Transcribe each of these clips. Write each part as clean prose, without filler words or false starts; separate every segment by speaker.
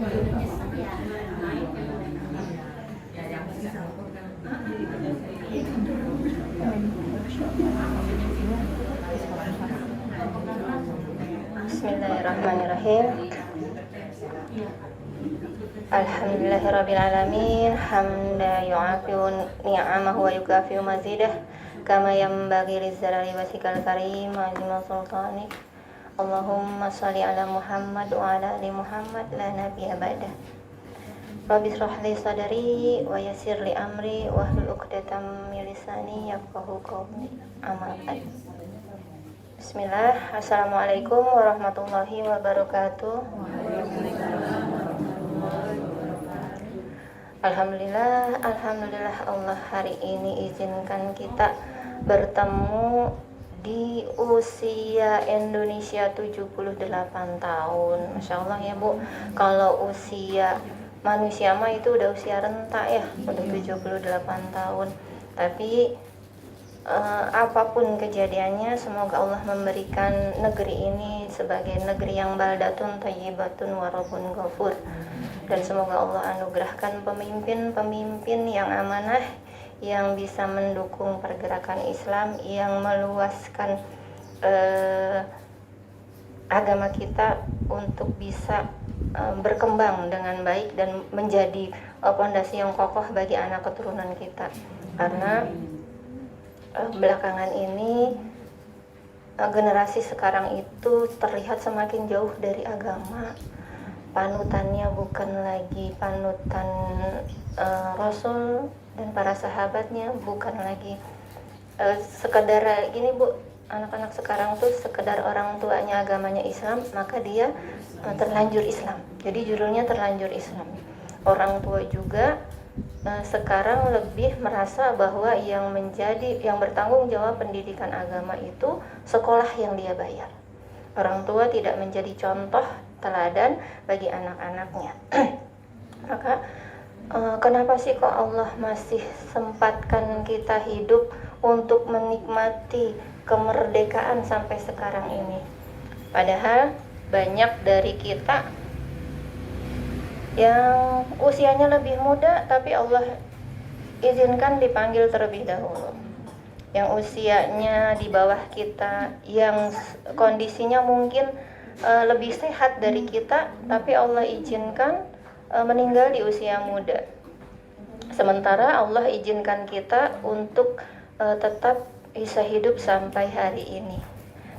Speaker 1: Bismillahirrahmanirrahim. Alhamdulillahirrabbilalamin. Hamda yu'afiu ni'amahu wa yukafiu mazidah kama yanbaghi lizzalali wasikal karim azima sultanik. Allahumma sholli ala Muhammad wa ala ali Muhammad la nabiyya ba'dah. Rabbi shrah li sadri wa yassir li amri wahlul 'uqdatam min lisani yafqahu qawli. Amma ba'd. Bismillah. Assalamualaikum warahmatullahi wabarakatuh. Alhamdulillah Allah hari ini izinkan kita bertemu di usia Indonesia 78 tahun. Masya Allah ya Bu. Kalau usia manusia mah itu udah usia renta ya, udah 78 tahun. Tapi apapun kejadiannya, semoga Allah memberikan negeri ini sebagai negeri yang baldatun thayyibatun wa rabbun ghafur. Dan semoga Allah anugerahkan pemimpin-pemimpin yang amanah, yang bisa mendukung pergerakan Islam, yang meluaskan agama kita untuk bisa berkembang dengan baik dan menjadi pondasi yang kokoh bagi anak keturunan kita. Karena belakangan ini generasi sekarang itu terlihat semakin jauh dari agama. Panutannya bukan lagi panutan Rasul dan para sahabatnya, bukan lagi sekedar gini Bu, anak-anak sekarang tuh sekedar orang tuanya agamanya Islam, maka dia terlanjur Islam. Jadi judulnya terlanjur Islam. Orang tua juga sekarang lebih merasa bahwa yang bertanggung jawab pendidikan agama itu sekolah yang dia bayar. Orang tua tidak menjadi contoh teladan bagi anak-anaknya. Maka kenapa sih kok Allah masih sempatkan kita hidup untuk menikmati kemerdekaan sampai sekarang ini? Padahal banyak dari kita yang usianya lebih muda tapi Allah izinkan dipanggil terlebih dahulu. Yang usianya di bawah kita, yang kondisinya mungkin lebih sehat dari kita, tapi Allah izinkan meninggal di usia muda. Sementara Allah izinkan kita untuk tetap bisa hidup sampai hari ini.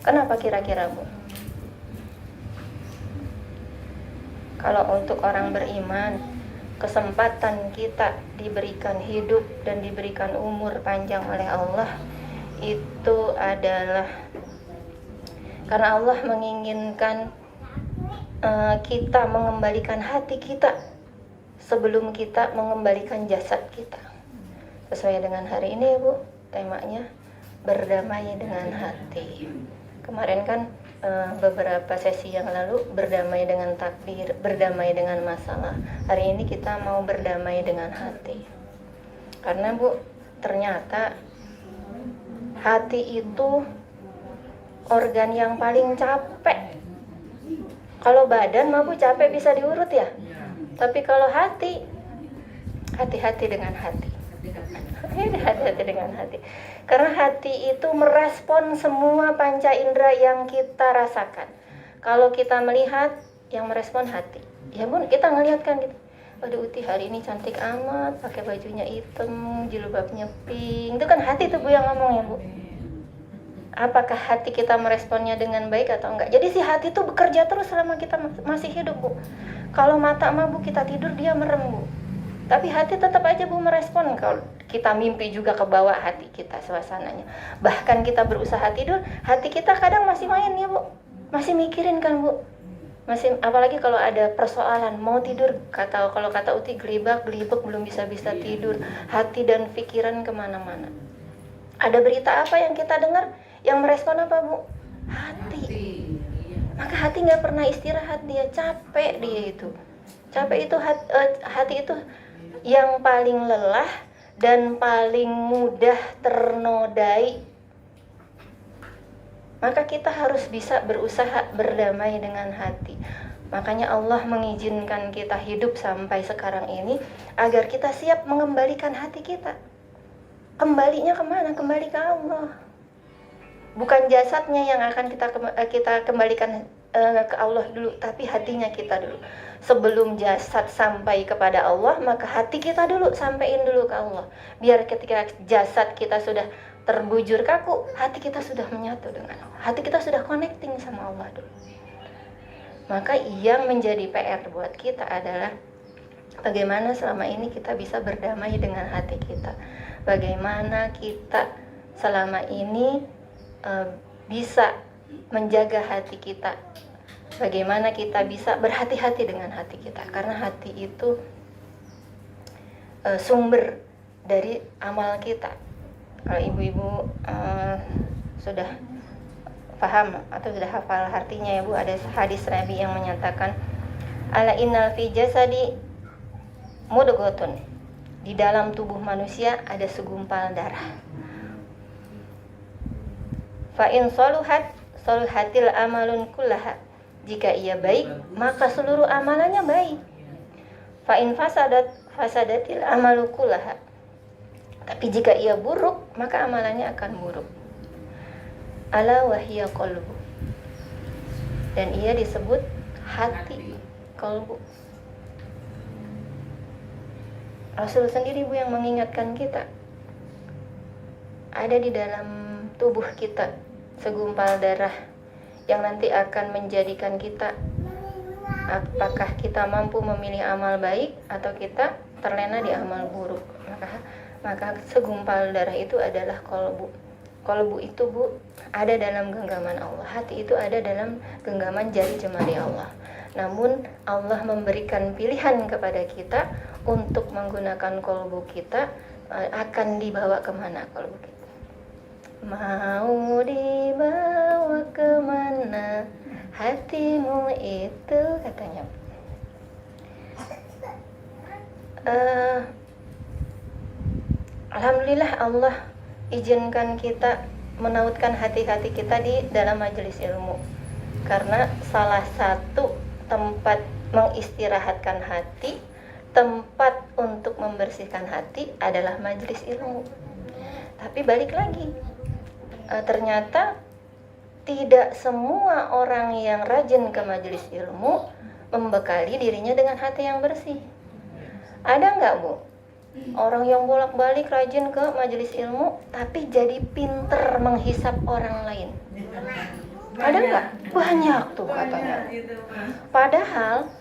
Speaker 1: Kenapa kira-kira Bu? Kalau untuk orang beriman, kesempatan kita diberikan hidup dan diberikan umur panjang oleh Allah itu adalah karena Allah menginginkan kita mengembalikan hati kita sebelum kita mengembalikan jasad kita. Sesuai dengan hari ini ya Bu, temanya berdamai dengan hati. Kemarin kan beberapa sesi yang lalu berdamai dengan takdir, berdamai dengan masalah. Hari ini kita mau berdamai dengan hati. Karena Bu, ternyata hati itu organ yang paling capek. Kalau badan mah Bu capek bisa diurut ya. Tapi kalau hati, hati-hati dengan hati. Hati-hati dengan hati. Karena hati itu merespon semua panca indera yang kita rasakan. Kalau kita melihat, yang merespon hati. Ya Bu, kita ngelihat kan gitu. Waduh Uti hari ini cantik amat, pakai bajunya hitam, jilbabnya pink. Itu kan hati tuh Bu yang ngomong ya Bu. Apakah hati kita meresponnya dengan baik atau enggak? Jadi si hati tuh bekerja terus selama kita masih hidup Bu. Kalau mata mah Bu kita tidur dia merem Bu. Tapi hati tetap aja Bu merespon. Kalau kita mimpi juga ke bawah hati kita suasananya. Bahkan kita berusaha tidur, hati kita kadang masih main ya Bu. Masih mikirin kan Bu. Masih, apalagi kalau ada persoalan mau tidur, kalau kata Uti gelibak belum bisa tidur. Hati dan pikiran kemana-mana. Ada berita apa yang kita dengar, yang merespon apa Bu? Hati. Maka hati nggak pernah istirahat, dia capek dia itu. Capek itu hati itu yang paling lelah dan paling mudah ternodai. Maka kita harus bisa berusaha berdamai dengan hati. Makanya Allah mengizinkan kita hidup sampai sekarang ini agar kita siap mengembalikan hati kita. Kembalinya kemana? Kembali ke Allah. Bukan jasadnya yang akan kita kembalikan ke Allah dulu, tapi hatinya kita dulu. Sebelum jasad sampai kepada Allah, maka hati kita dulu sampaikan dulu ke Allah. Biar ketika jasad kita sudah terbujur kaku, hati kita sudah menyatu dengan Allah. Hati kita sudah connecting sama Allah dulu. Maka yang menjadi PR buat kita adalah bagaimana selama ini kita bisa berdamai dengan hati kita. Bagaimana kita selama ini bisa menjaga hati kita. Bagaimana kita bisa berhati-hati dengan hati kita. Karena hati itu sumber dari amal kita. Kalau ibu-ibu sudah paham atau sudah hafal artinya ya Bu, ada hadis Nabi yang menyatakan ala innal fi jasadi mudghotun, di dalam tubuh manusia ada segumpal darah. Fa in saluhatil amalun kullaha, jika ia baik maka seluruh amalannya baik. Fa in fasadatil amalu kullaha, tapi jika ia buruk maka amalannya akan buruk. Ala wahiyya qalbu, dan ia disebut hati, qalbu. Rasul sendiri Bu yang mengingatkan kita, ada di dalam tubuh kita segumpal darah yang nanti akan menjadikan kita, apakah kita mampu memilih amal baik atau kita terlena di amal buruk. Maka segumpal darah itu adalah qalbu. Qalbu itu Bu ada dalam genggaman Allah. Hati itu ada dalam genggaman jari jemari Allah. Namun Allah memberikan pilihan kepada kita untuk menggunakan qalbu kita, akan dibawa kemana qalbu kita. Mau dibawa kemana hatimu itu, katanya. Alhamdulillah Allah izinkan kita menautkan hati-hati kita di dalam majelis ilmu, karena salah satu tempat mengistirahatkan hati, tempat untuk membersihkan hati adalah majelis ilmu. Tapi balik lagi, ternyata tidak semua orang yang rajin ke majelis ilmu membekali dirinya dengan hati yang bersih. Ada nggak Bu? Orang yang bolak-balik rajin ke majelis ilmu tapi jadi pinter menghisap orang lain. Ada nggak? Banyak tuh katanya. Padahal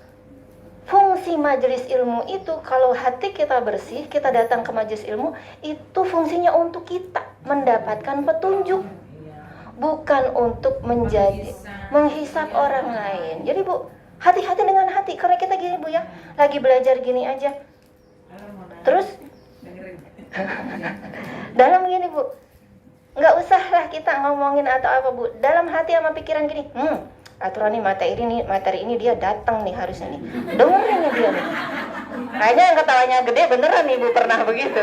Speaker 1: fungsi majelis ilmu itu, kalau hati kita bersih, kita datang ke majelis ilmu, itu fungsinya untuk kita mendapatkan petunjuk, bukan untuk menghisap orang lain. Jadi Bu, hati-hati dengan hati. Karena kita gini Bu ya, lagi belajar gini aja, terus dalam gini Bu, nggak usah lah kita ngomongin atau apa Bu, dalam hati sama pikiran gini, aturan nih materi ini dia datang nih harusnya nih, dengerin nih dia nih. Kayaknya yang ketawanya gede beneran nih Bu, pernah begitu.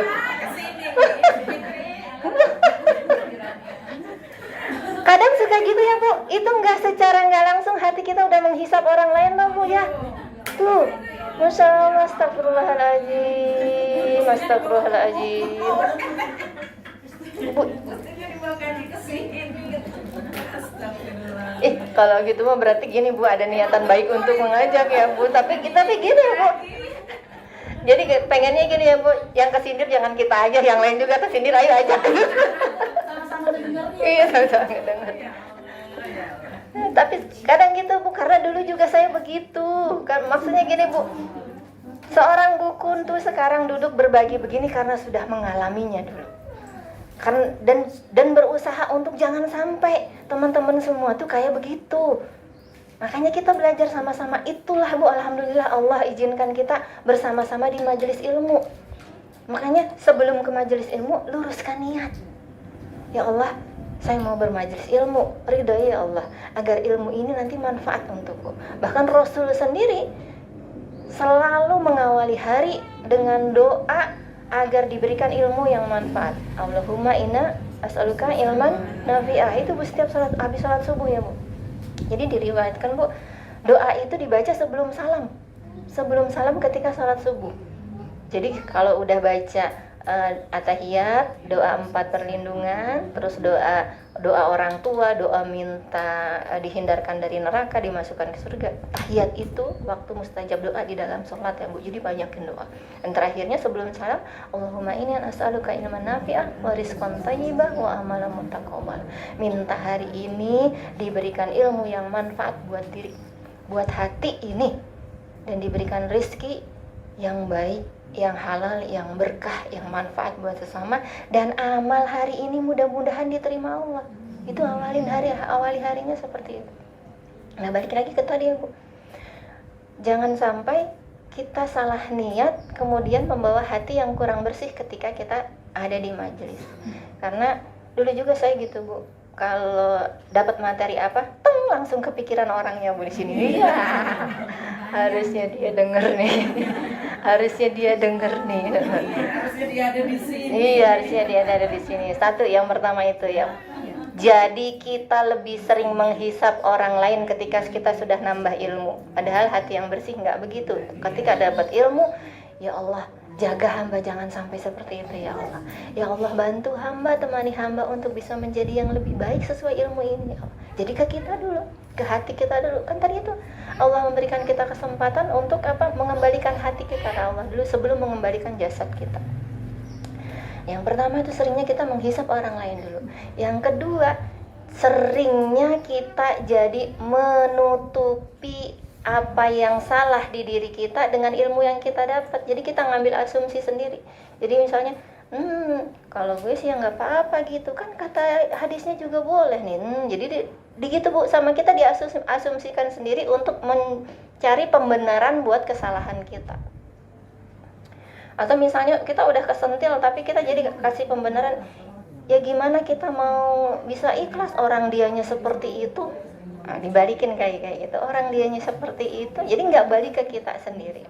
Speaker 1: Kadang suka gitu ya Bu, itu secara nggak langsung hati kita udah menghisap orang lain loh Bu ya. Tuh, Masya Allah, astagfirullahaladzim, astagfirullahaladzim. Bu, kalau gitu mah berarti gini Bu, ada niatan baik untuk mengajak ya Bu. Tapi gini Bu, jadi pengennya gini ya Bu, yang kesindir jangan kita aja, yang lain juga kesindir, ayo ajak. Sama-sama dengar. Iya, sama-sama dengar. Tapi kadang gitu Bu, karena dulu juga saya begitu. Maksudnya gini Bu, seorang dukun tuh sekarang duduk berbagi begini karena sudah mengalaminya dulu. Dan berusaha untuk jangan sampai teman-teman semua tuh kayak begitu. Makanya kita belajar sama-sama. Itulah Bu, alhamdulillah Allah izinkan kita bersama-sama di majelis ilmu. Makanya sebelum ke majelis ilmu, luruskan niat. Ya Allah, saya mau bermajelis ilmu, ridhoi ya Allah, agar ilmu ini nanti manfaat untukku. Bahkan Rasul sendiri selalu mengawali hari dengan doa agar diberikan ilmu yang manfaat. Allahumma inna as'aluka ilman nafi'ah. Itu Bu setiap habis salat subuh ya Bu. Jadi diriwayatkan Bu, Doa itu dibaca sebelum salam. Sebelum salam ketika salat subuh. Jadi kalau udah baca atahiyat, doa 4 perlindungan, terus doa orang tua, doa minta dihindarkan dari neraka, dimasukkan ke surga. Tahiyat itu waktu mustajab doa di dalam sholat ya Bu. Jadi banyakin doa. Dan terakhirnya sebelum salam, Allahumma inni as'aluka ilman nafi'ah wa rizqan thayyibah wa amalan mutaqabbal. Minta hari ini diberikan ilmu yang manfaat buat diri, buat hati ini, dan diberikan rezeki yang baik, yang halal, yang berkah, yang manfaat buat sesama, dan amal hari ini mudah-mudahan diterima Allah. Itu awali harinya seperti itu. Nah, balik lagi ke tadi ya Bu, jangan sampai kita salah niat kemudian membawa hati yang kurang bersih ketika kita ada di majelis. Karena dulu juga saya gitu Bu, kalau dapat materi apa, langsung kepikiran orangnya Bu di sini. Iya. Harusnya dia denger nih. Harusnya dia ada di sini. Iya, harusnya dia ada di sini. Satu, yang pertama itu ya. Jadi kita lebih sering menghisap orang lain ketika kita sudah nambah ilmu. Padahal hati yang bersih nggak begitu. Ketika dapat ilmu, ya Allah, jaga hamba jangan sampai seperti itu ya Allah. Ya Allah, bantu hamba, temani hamba untuk bisa menjadi yang lebih baik sesuai ilmu ini ya Allah. Jadi ke kita dulu, ke hati kita dulu. Kan tadi itu Allah memberikan kita kesempatan untuk apa? Mengembalikan hati kita ke Allah dulu sebelum mengembalikan jasad kita. Yang pertama itu seringnya kita menghisap orang lain dulu. Yang kedua, seringnya kita jadi menutupi apa yang salah di diri kita dengan ilmu yang kita dapat. Jadi kita ngambil asumsi sendiri. Jadi misalnya, kalau gue sih ya nggak apa-apa gitu kan, kata hadisnya juga boleh nih. Jadi gitu Bu, sama kita diasumsikan sendiri untuk mencari pembenaran buat kesalahan kita. Atau misalnya kita udah kesentil tapi kita jadi kasih pembenaran, ya gimana kita mau bisa ikhlas orang dianya seperti itu. Nah, dibalikin kayak gitu, orang dianya seperti itu, jadi nggak balik ke kita sendiri.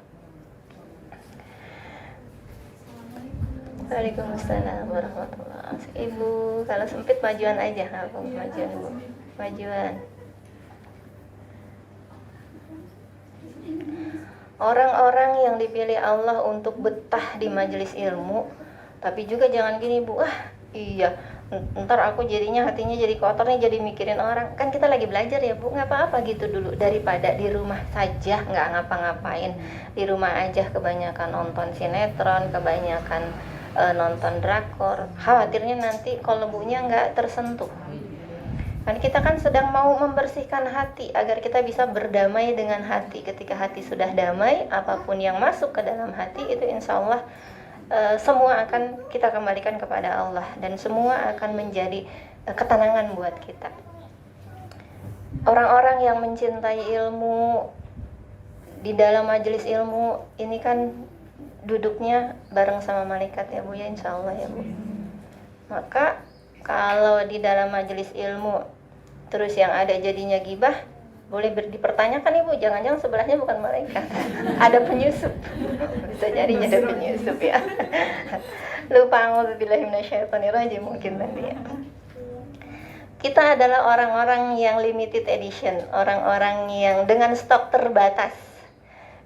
Speaker 1: Waalaikumsalam warahmatullahi wabarakatuh. Ibu, kalau sempit majuan aja, aku majuan Bu, majuan. Orang-orang yang dipilih Allah untuk betah di majelis ilmu, tapi juga jangan gini Bu, iya ntar aku jadinya hatinya jadi kotor nih, jadi mikirin orang. Kan kita lagi belajar ya Bu, nggak apa-apa gitu dulu, daripada di rumah saja nggak ngapa-ngapain. Di rumah aja kebanyakan nonton sinetron, kebanyakan nonton drakor, khawatirnya nanti kolbunya nggak tersentuh. Kan kita kan sedang mau membersihkan hati agar kita bisa berdamai dengan hati. Ketika hati sudah damai, apapun yang masuk ke dalam hati itu insya Allah semua akan kita kembalikan kepada Allah, dan semua akan menjadi ketenangan buat kita. Orang-orang yang mencintai ilmu di dalam majelis ilmu ini kan duduknya bareng sama malaikat ya Bu ya, insya Allah ya Bu. Maka kalau di dalam majelis ilmu terus yang ada jadinya gibah, boleh dipertanyakan Ibu, jangan-jangan sebelahnya bukan malaikat, ada penyusup. Bisa jadinya ada penyusup ya. Lupa, a'udzubillahi minasyaitonirrajim mungkin tadi ya. Kita adalah orang-orang yang limited edition, orang-orang yang dengan stok terbatas.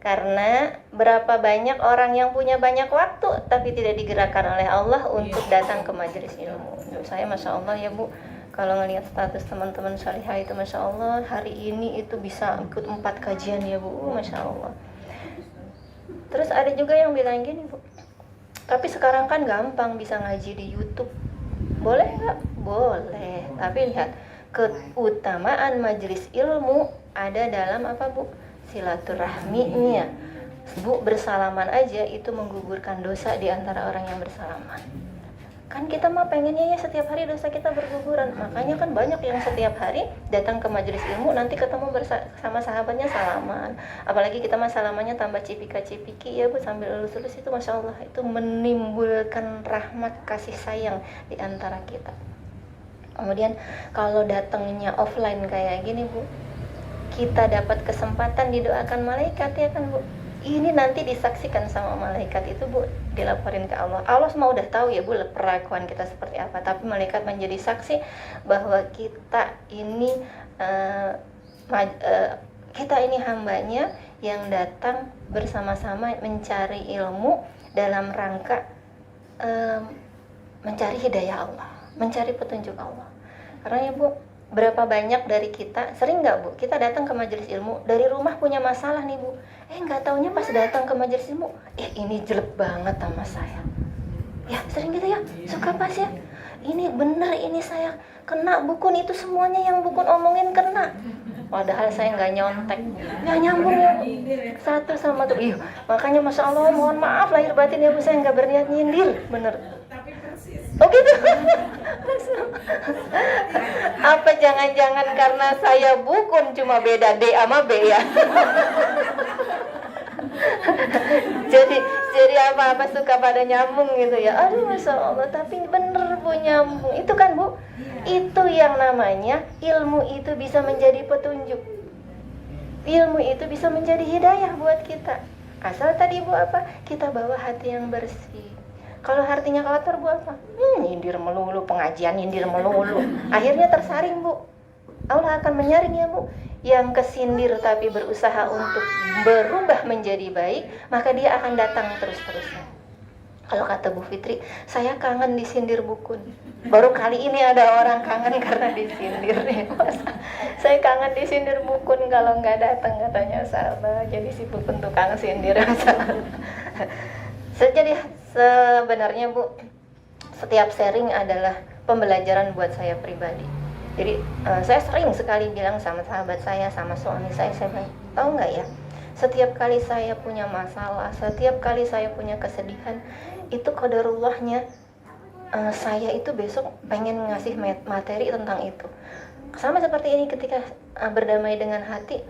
Speaker 1: Karena berapa banyak orang yang punya banyak waktu tapi tidak digerakkan oleh Allah untuk datang ke majelis ilmu. Saya Masya Allah ya Bu, kalau ngelihat status teman-teman salihah itu Masya Allah, hari ini itu bisa ikut 4 kajian ya Bu, Masya Allah. Terus ada juga yang bilang gini Bu, tapi sekarang kan gampang bisa ngaji di YouTube. Boleh nggak? Boleh. Tapi lihat, keutamaan majelis ilmu ada dalam apa Bu? Silaturahminya. Bu, bersalaman aja itu menggugurkan dosa di antara orang yang bersalaman. Kan kita mah pengennya ya setiap hari dosa kita berguguran. Makanya kan banyak yang setiap hari datang ke majelis ilmu, nanti ketemu sama sahabatnya salaman. Apalagi kita mah salamannya tambah cipika-cipiki ya Bu, sambil lulus-lulus itu Masya Allah, itu menimbulkan rahmat kasih sayang di antara kita. Kemudian kalau datangnya offline kayak gini Bu, kita dapat kesempatan didoakan malaikat ya kan Bu. Ini nanti disaksikan sama malaikat itu Bu, dilaporin ke Allah. Allah semua udah tahu ya Bu perlakuan kita seperti apa, tapi malaikat menjadi saksi bahwa kita ini kita ini hambanya yang datang bersama-sama mencari ilmu dalam rangka mencari hidayah Allah, mencari petunjuk Allah. Karena ya Bu, berapa banyak dari kita, sering nggak Bu, kita datang ke majelis ilmu, dari rumah punya masalah nih Bu, nggak taunya pas datang ke majelis ilmu, ini jelek banget sama saya. Ya sering gitu ya, suka pas ya, ini bener, ini saya kena Bukun, itu semuanya yang Bukun omongin kena. Padahal saya nggak nyontek, nggak nyambung ya Bu, satu sama tuh. Iya, makanya Masya Allah, mohon maaf lahir batin ya Bu, saya nggak berniat nyindir, bener. Oh gitu. Apa jangan-jangan karena saya Bukun cuma beda D sama B ya? jadi apa-apa suka pada nyambung gitu ya. Aduh Masya Allah, tapi bener Bu nyambung. Itu kan Bu, itu yang namanya ilmu itu bisa menjadi petunjuk. Ilmu itu bisa menjadi hidayah buat kita. Asal tadi Bu apa? Kita bawa hati yang bersih. Kalau hatinya kotor Bu apa? Nyindir melulu, pengajian nyindir melulu. Akhirnya tersaring Bu. Allah akan menyaring ya Bu. Yang kesindir tapi berusaha untuk berubah menjadi baik, maka dia akan datang terus-terusan. Kalau kata Bu Fitri, saya kangen disindir Bukun. Baru kali ini ada orang kangen karena disindir. Saya kangen disindir Bukun, kalau nggak datang katanya salah. Jadi si Bukun tukang sindir. Jadi sebenarnya Bu, setiap sharing adalah pembelajaran buat saya pribadi. Jadi saya sering sekali bilang sama sahabat saya, sama suami saya bilang, tahu nggak ya, setiap kali saya punya masalah, setiap kali saya punya kesedihan, itu qadarullahnya saya itu besok pengen ngasih materi tentang itu. Sama seperti ini ketika berdamai dengan hati,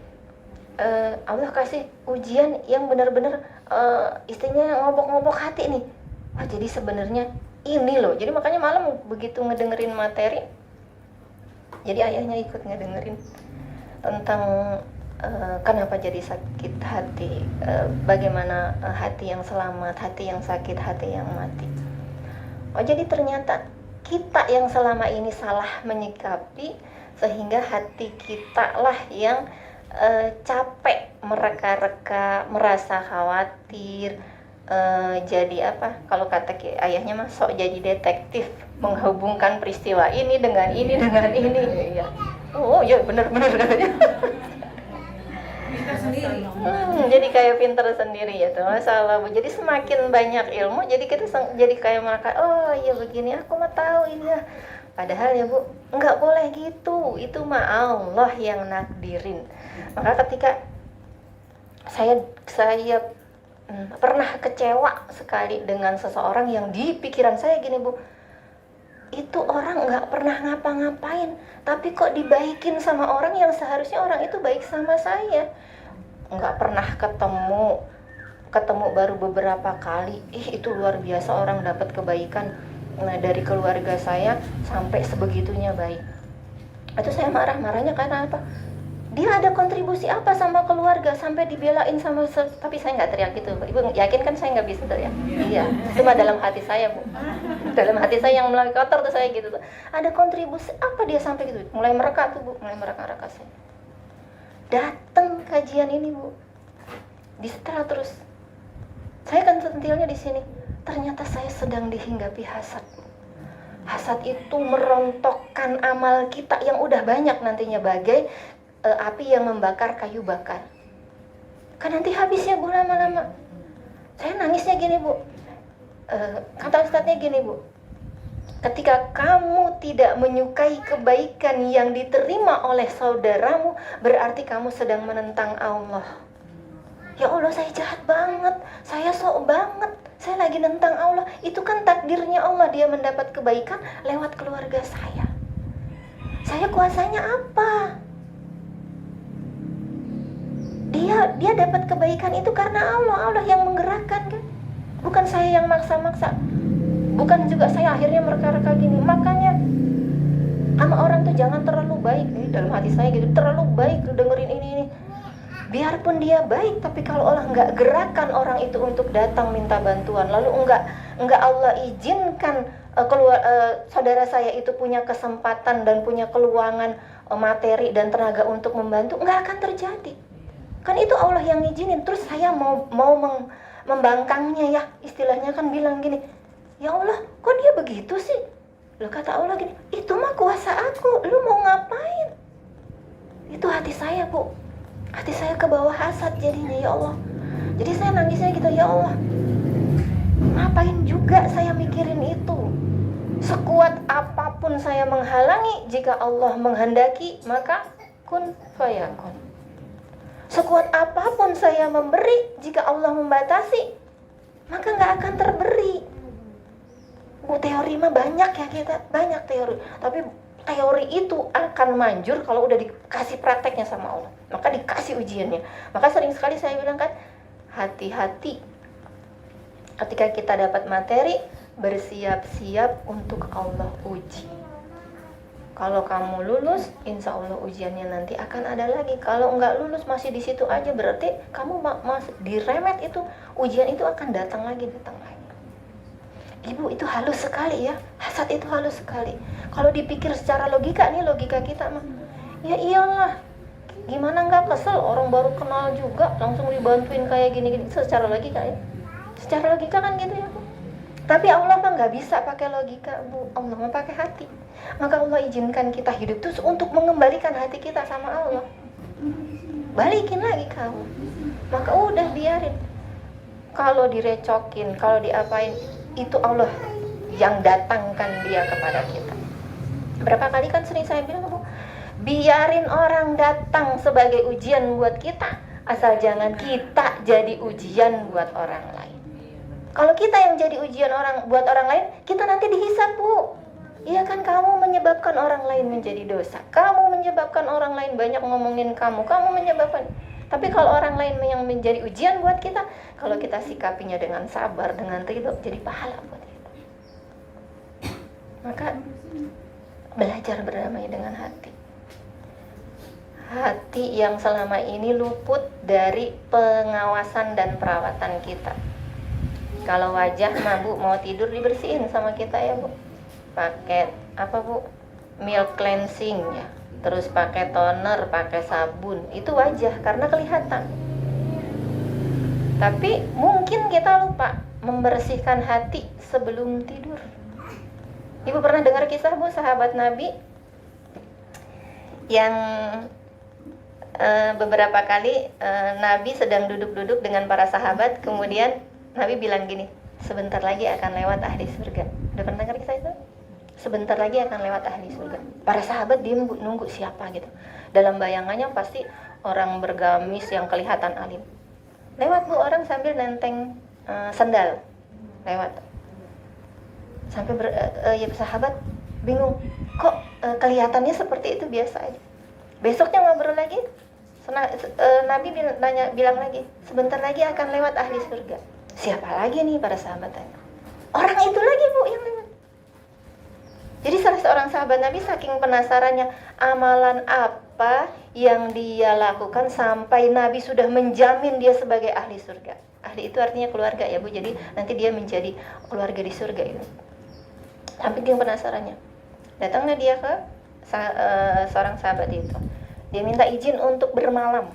Speaker 1: Allah kasih ujian yang benar-benar istilahnya ngobok-ngobok hati nih. Wah, jadi sebenarnya ini loh. Jadi makanya malam begitu ngedengerin materi, jadi ayahnya ikut ngedengerin tentang kenapa jadi sakit hati, bagaimana hati yang selamat, hati yang sakit, hati yang mati. Oh, jadi ternyata kita yang selama ini salah menyikapi, sehingga hati kita lah yang capek, mereka-reka, merasa khawatir, jadi apa? Kalau kata ayahnya mah sok jadi detektif, menghubungkan peristiwa ini dengan ini dengan ini. Ya. Oh ya benar-benar katanya. Jadi kayak pinter sendiri ya tuh, masalah Bu. Jadi semakin banyak ilmu, jadi kita jadi kayak mereka, oh iya begini, aku mah tahu ini ya. Padahal ya Bu, nggak boleh gitu. Itu mah Allah yang nakdirin. Maka ketika saya pernah kecewa sekali dengan seseorang yang di pikiran saya gini Bu, itu orang nggak pernah ngapa-ngapain, tapi kok dibaikin sama orang yang seharusnya orang itu baik sama saya. Nggak pernah ketemu baru beberapa kali, itu luar biasa orang dapat kebaikan. Nah, dari keluarga saya sampai sebegitunya baik. Itu saya marahnya karena apa? Dia ada kontribusi apa sama keluarga sampai dibelain sama tapi saya nggak teriak gitu. Ibu yakin kan saya nggak bisa teriak? Iya, cuma dalam hati saya Bu. Dalam hati saya yang mulai kotor tuh saya gitu tuh. Ada kontribusi apa dia sampai gitu? Mulai mereka tuh Bu, mulai mereka saya. Datang kajian ini Bu, di setelah terus. Saya kan sentilnya di sini. Ternyata saya sedang dihinggapi hasad. Hasad itu merontokkan amal kita yang udah banyak nantinya bagai api yang membakar kayu bakar. Kan nanti habisnya Bu lama-lama. Saya nangisnya gini Bu, kata ustadznya gini Bu, ketika kamu tidak menyukai kebaikan yang diterima oleh saudaramu, berarti kamu sedang menentang Allah. Ya Allah, saya jahat banget, saya sok banget, saya lagi nentang Allah. Itu kan takdirnya Allah, dia mendapat kebaikan lewat keluarga saya. Saya kuasanya apa? Dia dapat kebaikan itu karena Allah yang menggerakkan kan, bukan saya yang maksa-maksa, bukan juga saya akhirnya mereka-reka gini. Makanya sama orang tuh jangan terlalu baik nih, dalam hati saya gitu, terlalu baik dengerin ini. Biarpun dia baik, tapi kalau Allah nggak gerakan orang itu untuk datang minta bantuan, lalu nggak Allah izinkan saudara saya itu punya kesempatan dan punya keluangan materi dan tenaga untuk membantu, nggak akan terjadi. Kan itu Allah yang ngizinin, terus saya mau membangkangnya ya, istilahnya kan bilang gini, ya Allah kok dia begitu sih? Loh, kata Allah gini, itu mah kuasa aku, lu mau ngapain? Itu hati saya, Bu. Hati saya ke bawah hasad jadinya, ya Allah. Jadi saya nangisnya gitu, ya Allah, ngapain juga saya mikirin itu? Sekuat apapun saya menghalangi, jika Allah menghendaki maka kun fayakun. Sekuat apapun saya memberi, jika Allah membatasi maka nggak akan terberi. Bu, teori mah banyak ya, kita banyak teori, tapi teori itu akan manjur kalau udah dikasih prakteknya sama Allah, maka dikasih ujiannya. Maka sering sekali saya bilang kan, hati-hati ketika kita dapat materi, bersiap-siap untuk Allah uji. Kalau kamu lulus, insya Allah ujiannya nanti akan ada lagi. Kalau nggak lulus masih di situ aja, berarti kamu masih diremet, itu ujian itu akan datang lagi. Ibu, itu halus sekali ya, hasad itu halus sekali. Kalau dipikir secara logika nih, logika kita mah, ya iyalah, gimana nggak kesel, orang baru kenal juga langsung dibantuin kayak gini-gini. Secara logika ya, secara logika kan gitu ya, Bu. Tapi Allah mah nggak bisa pakai logika, Bu. Allah mah pakai hati. Maka Allah izinkan kita hidup terus untuk mengembalikan hati kita sama Allah. Balikin lagi kamu. Maka udah biarin. Kalau direcokin, kalau diapain, itu Allah yang datangkan dia kepada kita. Berapa kali kan sering saya bilang, Bu, biarin orang datang sebagai ujian buat kita, asal jangan kita jadi ujian buat orang lain. Kalau kita yang jadi ujian buat orang lain, kita nanti dihisab, Bu. Iya kan, kamu menyebabkan orang lain menjadi dosa, kamu menyebabkan orang lain banyak ngomongin kamu menyebabkan. Tapi kalau orang lain yang menjadi ujian buat kita, kalau kita sikapinya dengan sabar, dengan ridho, jadi pahala buat kita. Maka belajar berdamai dengan hati. Hati yang selama ini luput dari pengawasan dan perawatan kita. Kalau wajah mah, Bu, mau tidur dibersihin sama kita ya, Bu. Pakai apa, Bu? Milk cleansing ya. Terus pakai toner, pakai sabun. Itu wajah karena kelihatan. Tapi mungkin kita lupa membersihkan hati sebelum tidur. Ibu pernah dengar kisah, Bu, sahabat Nabi yang beberapa kali Nabi sedang duduk-duduk dengan para sahabat, kemudian Nabi bilang gini, sebentar lagi akan lewat ahli surga. Udah pernah dengar kisah itu? Sebentar lagi akan lewat ahli surga. Para sahabat diem, Bu, nunggu siapa gitu. Dalam bayangannya pasti orang bergamis yang kelihatan alim. Lewat, Bu, orang sambil nenteng sendal. Lewat. Sampai ya sahabat bingung, kok kelihatannya seperti itu, biasa aja. Besoknya ngobrol lagi, Nabi bilang lagi, sebentar lagi akan lewat ahli surga. Siapa lagi nih, para sahabat tanya. Orang itu lagi, Bu, yang lewat. Jadi salah seorang sahabat Nabi saking penasarannya, amalan apa yang dia lakukan sampai Nabi sudah menjamin dia sebagai ahli surga. Ahli itu artinya keluarga ya, Bu. Jadi nanti dia menjadi keluarga di surga itu. Sampai dia penasarannya. Datangnya dia ke seorang sahabat itu. Dia minta izin untuk bermalam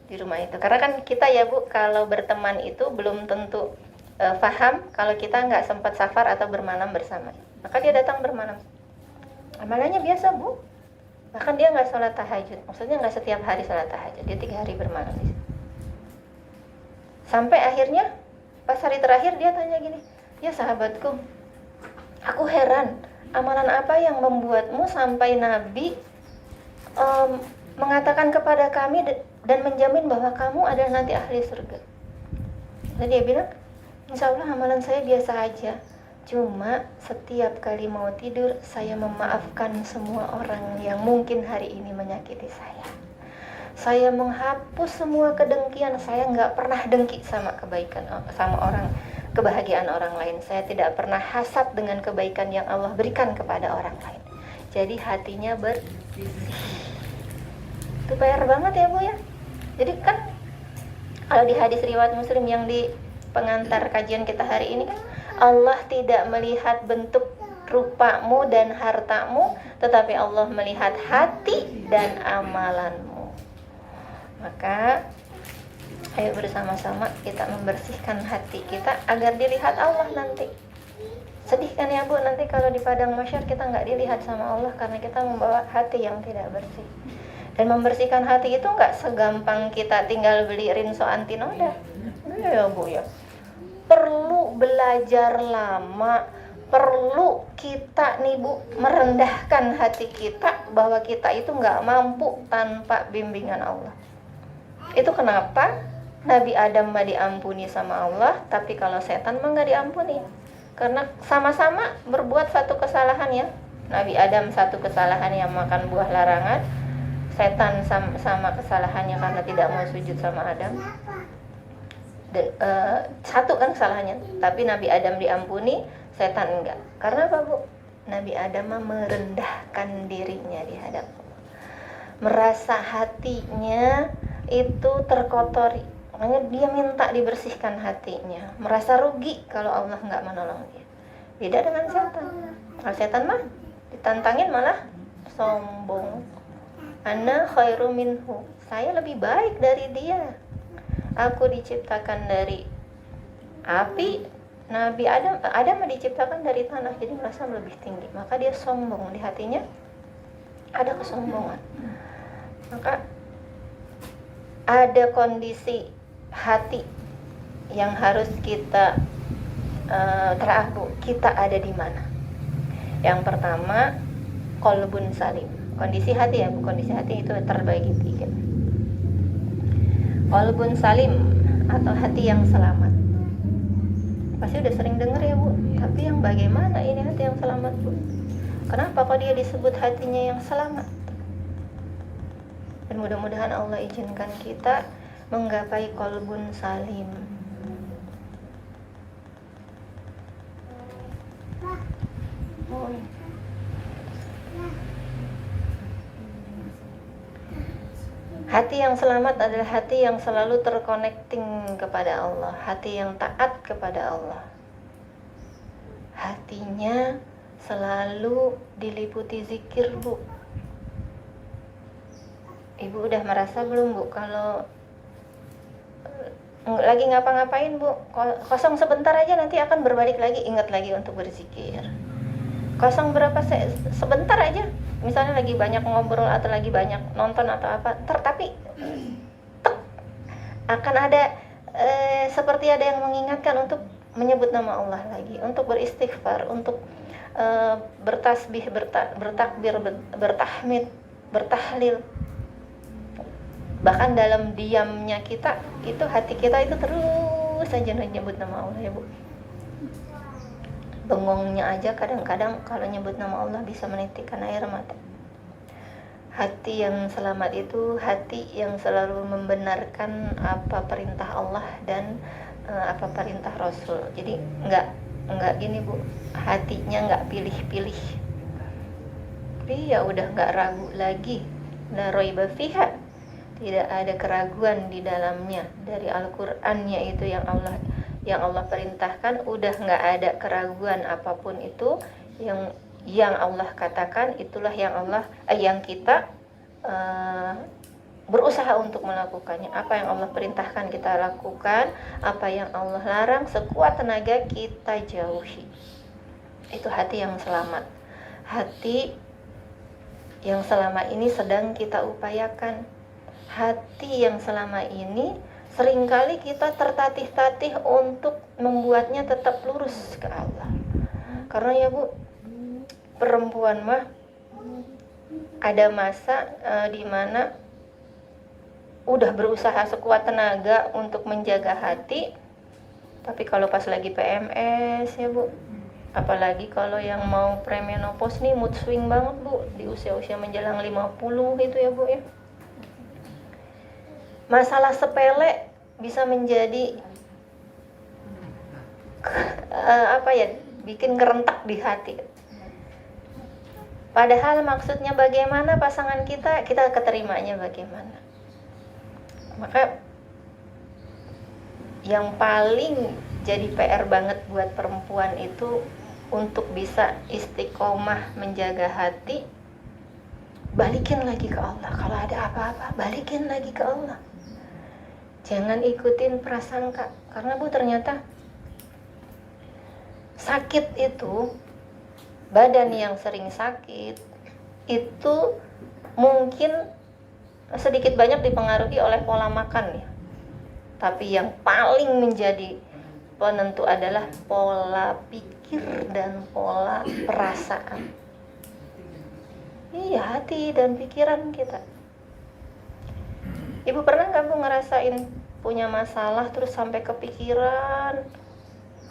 Speaker 1: di rumah itu. Karena kan kita ya, Bu, kalau berteman itu belum tentu paham kalau kita nggak sempat safar atau bermalam bersama. Maka dia datang bermalam. Amalannya biasa, Bu. Bahkan dia nggak sholat tahajud. Maksudnya nggak setiap hari sholat tahajud. Dia 3 hari bermalam di situ. Sampai akhirnya pas hari terakhir dia tanya gini, ya sahabatku, aku heran, amalan apa yang membuatmu sampai Nabi mengatakan kepada kami dan menjamin bahwa kamu adalah nanti ahli surga. Lalu dia bilang, insya Allah amalan saya biasa aja. Cuma setiap kali mau tidur, saya memaafkan semua orang yang mungkin hari ini menyakiti saya. Saya menghapus semua kedengkian. Saya nggak pernah dengki sama kebaikan sama orang, kebahagiaan orang lain. Saya tidak pernah hasad dengan kebaikan yang Allah berikan kepada orang lain. Jadi hatinya bersih. Itu PR banget ya, Bu ya. Jadi kan kalau di hadis riwayat Muslim yang di pengantar kajian kita hari ini kan, Allah tidak melihat bentuk rupamu dan hartamu, tetapi Allah melihat hati dan amalanmu. Maka Ayo bersama-sama kita membersihkan hati kita agar dilihat Allah nanti. Sedih kan ya Bu, nanti kalau di padang mahsyar kita nggak dilihat sama Allah karena kita membawa hati yang tidak bersih. Dan membersihkan hati itu nggak segampang kita tinggal beli rinso anti noda. Ya Bu ya, perlu belajar lama, perlu kita nih Bu merendahkan hati kita bahwa kita itu nggak mampu tanpa bimbingan Allah. Itu kenapa Nabi Adam mah diampuni sama Allah, tapi kalau setan mah nggak diampuni. Karena sama-sama berbuat satu kesalahan ya. Nabi Adam satu kesalahan yang makan buah larangan, setan sama kesalahannya karena tidak mau sujud sama Adam. Dan, satu kan kesalahannya, tapi Nabi Adam diampuni, setan enggak. Karena apa Bu? Nabi Adam mah merendahkan dirinya di hadapan Allah. Merasa hatinya itu terkotori. Makanya dia minta dibersihkan hatinya, merasa rugi kalau Allah nggak menolong dia. Beda dengan setan. Kalau setan mah ditantangin malah sombong. Ana khairu minhu, saya lebih baik dari dia. Aku diciptakan dari api, Nabi Adam diciptakan dari tanah, jadi merasa lebih tinggi. Maka dia sombong, di hatinya ada kesombongan. Maka ada kondisi hati yang harus kita terahu, kita ada di mana. Yang pertama, qalbun salim. Kondisi hati ya, kondisi hati itu terbagi 3. Qalbun salim atau hati yang selamat. Pasti udah sering dengar ya Bu, tapi yang bagaimana ini hati yang selamat Bu? Kenapa kok dia disebut hatinya yang selamat? Dan mudah-mudahan Allah izinkan kita menggapai qalbun salim. Hati yang selamat adalah hati yang selalu terconnecting kepada Allah, hati yang taat kepada Allah. Hatinya selalu diliputi zikir Bu. Ibu udah merasa belum Bu kalau lagi ngapa-ngapain Bu, kosong sebentar aja nanti akan berbalik lagi, ingat lagi untuk berzikir. Kosong sebentar aja, misalnya lagi banyak ngobrol atau lagi banyak nonton atau apa, tapi akan ada seperti ada yang mengingatkan untuk menyebut nama Allah lagi, untuk beristighfar, untuk bertasbih, bertakbir, bertahmid, bertahlil. Bahkan dalam diamnya kita, itu hati kita itu terus saja nyebut nama Allah ya Bu. Bengongnya aja kadang-kadang kalau nyebut nama Allah bisa menitikkan air mata. Hati yang selamat itu hati yang selalu membenarkan apa perintah Allah dan apa perintah Rasul. Jadi enggak gini Bu, hatinya enggak pilih-pilih. Tapi ya udah enggak ragu lagi. La raiba fiha. Tidak ada keraguan di dalamnya. Dari Al-Qur'annya itu yang Allah perintahkan, udah nggak ada keraguan apapun itu yang Allah katakan, itulah yang kita berusaha untuk melakukannya. Apa yang Allah perintahkan kita lakukan, apa yang Allah larang sekuat tenaga kita jauhi. Itu hati yang selamat. Hati yang selama ini sedang kita upayakan. Hati yang selama ini seringkali kita tertatih-tatih untuk membuatnya tetap lurus ke Allah. Karena ya Bu, perempuan mah ada masa di mana udah berusaha sekuat tenaga untuk menjaga hati, tapi kalau pas lagi PMS ya Bu, apalagi kalau yang mau premenopause nih mood swing banget Bu, di usia-usia menjelang 50 gitu ya Bu ya. Masalah sepele bisa menjadi bikin kerentak di hati. Padahal maksudnya bagaimana pasangan kita keterimanya bagaimana. Maka yang paling jadi PR banget buat perempuan itu untuk bisa istiqomah menjaga hati, balikin lagi ke Allah. Kalau ada apa-apa, balikin lagi ke Allah. Jangan ikutin prasangka. Karena Bu, ternyata sakit itu, badan yang sering sakit itu mungkin sedikit banyak dipengaruhi oleh pola makan ya. Tapi yang paling menjadi penentu adalah pola pikir dan pola perasaan. Iya, hati dan pikiran kita. Ibu pernah nggak Bu ngerasain punya masalah terus sampai kepikiran,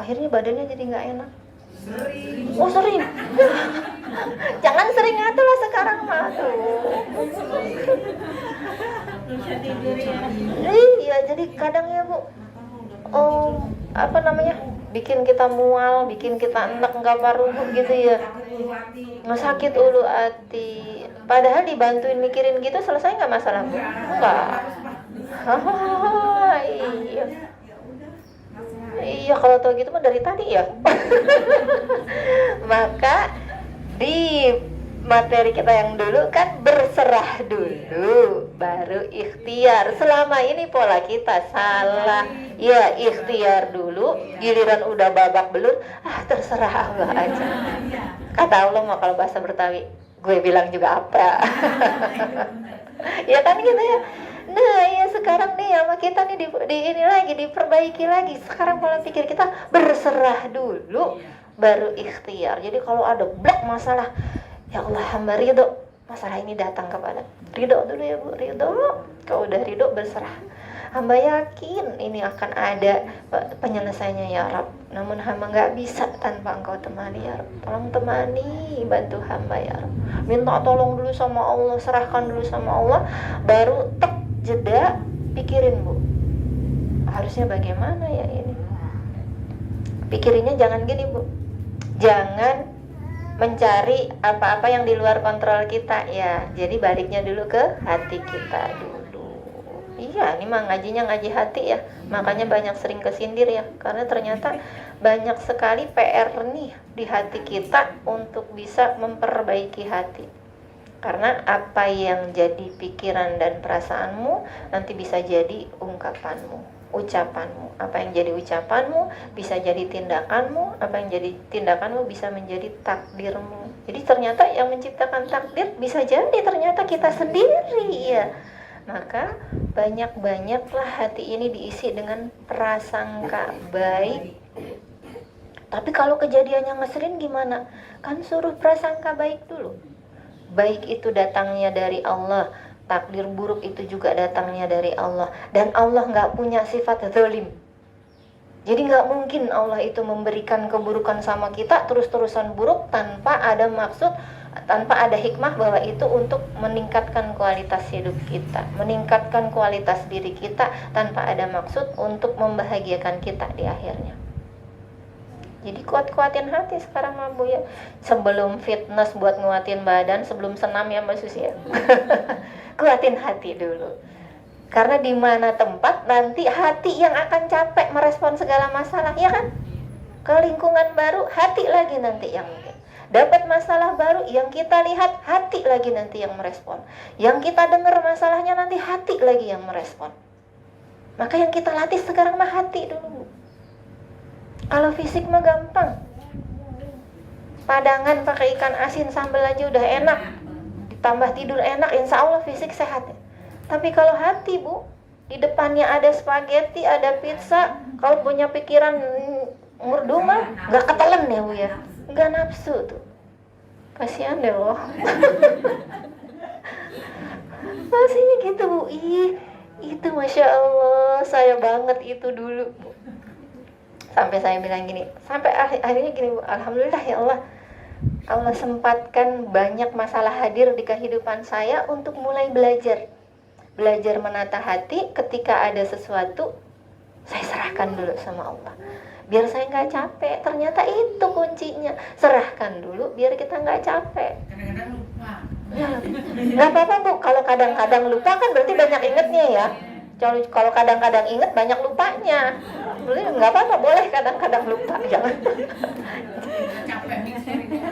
Speaker 1: akhirnya badannya jadi nggak enak? Sering. Oh sering. Jangan sering atulah sekarang mah tuh. Iya, jadi kadang ya Bu, bikin kita mual, bikin kita enak nggak paruh gitu ya, sakit ulu hati. Padahal dibantuin mikirin gitu selesai nggak masalah Bu? Enggak. Iya. Iya, kalau tau gitu mah dari tadi ya. Maka di materi kita yang dulu kan berserah dulu baru ikhtiar. Selama ini pola kita salah. Ya ikhtiar dulu, giliran udah babak belur, terserah Allah aja. Kata Allah mah kalau bahasa Betawi, gue bilang juga apa. Ya kan gitu ya. Nah ya sekarang nih sama kita nih di ini lagi diperbaiki lagi. Sekarang pola pikir kita berserah dulu baru ikhtiar. Jadi kalau ada blok masalah, ya Allah hamba ridho, masalah ini datang kepada ridho dulu ya Bu, ridho. Kalau udah ridho berserah, hamba yakin ini akan ada penyelesaiannya ya Rabb. Namun hamba gak bisa tanpa Engkau temani ya Rabb. Tolong temani, bantu hamba ya Rabb. Minta tolong dulu sama Allah, serahkan dulu sama Allah, baru jeda, pikirin Bu, harusnya bagaimana ya ini. Pikirinnya jangan gini Bu, jangan mencari apa-apa yang di luar kontrol kita ya. Jadi baliknya dulu ke hati kita dulu. Iya, ini mah ngajinya ngaji hati ya. Makanya banyak sering kesindir ya, karena ternyata banyak sekali PR nih di hati kita untuk bisa memperbaiki hati. Karena apa yang jadi pikiran dan perasaanmu nanti bisa jadi ungkapanmu, ucapanmu. Apa yang jadi ucapanmu bisa jadi tindakanmu, apa yang jadi tindakanmu bisa menjadi takdirmu. Jadi ternyata yang menciptakan takdir bisa jadi ternyata kita sendiri ya. Maka banyak-banyaklah hati ini diisi dengan prasangka baik. Tapi kalau kejadiannya ngeselin gimana? Kan suruh prasangka baik dulu. Baik itu datangnya dari Allah, takdir buruk itu juga datangnya dari Allah. Dan Allah gak punya sifat zalim. Jadi gak mungkin Allah itu memberikan keburukan sama kita terus-terusan buruk tanpa ada maksud, tanpa ada hikmah bahwa itu untuk meningkatkan kualitas hidup kita, meningkatkan kualitas diri kita, tanpa ada maksud untuk membahagiakan kita di akhirnya. Jadi kuat-kuatin hati sekarang mah Bu ya. Sebelum fitness buat nguatin badan, sebelum senam ya Mbak Susi ya. Kuatin hati dulu. Karena di mana tempat nanti hati yang akan capek merespon segala masalah, ya kan? Ke lingkungan baru, hati lagi nanti yang dapat masalah baru, yang kita lihat hati lagi nanti yang merespon. Yang kita dengar masalahnya nanti hati lagi yang merespon. Maka yang kita latih sekarang mah hati dulu. Kalau fisik mah gampang. Padangan pakai ikan asin sambal aja udah enak. Ditambah tidur enak, insya Allah fisik sehat. Tapi kalau hati Bu, di depannya ada spaghetti, ada pizza, kalau punya pikiran murdu mah gak ketelen ya Bu ya. Gak nafsu tuh. Kasihan deh loh. Maksudnya gitu Bu. Itu Masya Allah, saya banget itu dulu Bu. Sampai saya bilang gini, sampai akhirnya gini Bu, alhamdulillah ya Allah, Allah sempatkan banyak masalah hadir di kehidupan saya untuk mulai belajar menata hati. Ketika ada sesuatu, saya serahkan dulu sama Allah, biar saya nggak capek. Ternyata itu kuncinya, serahkan dulu biar kita nggak capek.
Speaker 2: Kadang-kadang lupa.
Speaker 1: Ya, nggak apa-apa Bu, kalau kadang-kadang lupa kan berarti banyak ingetnya ya. Kalau kadang-kadang inget banyak lupanya, nggak apa-apa, boleh kadang-kadang lupa, jangan.
Speaker 2: Capek mikirnya.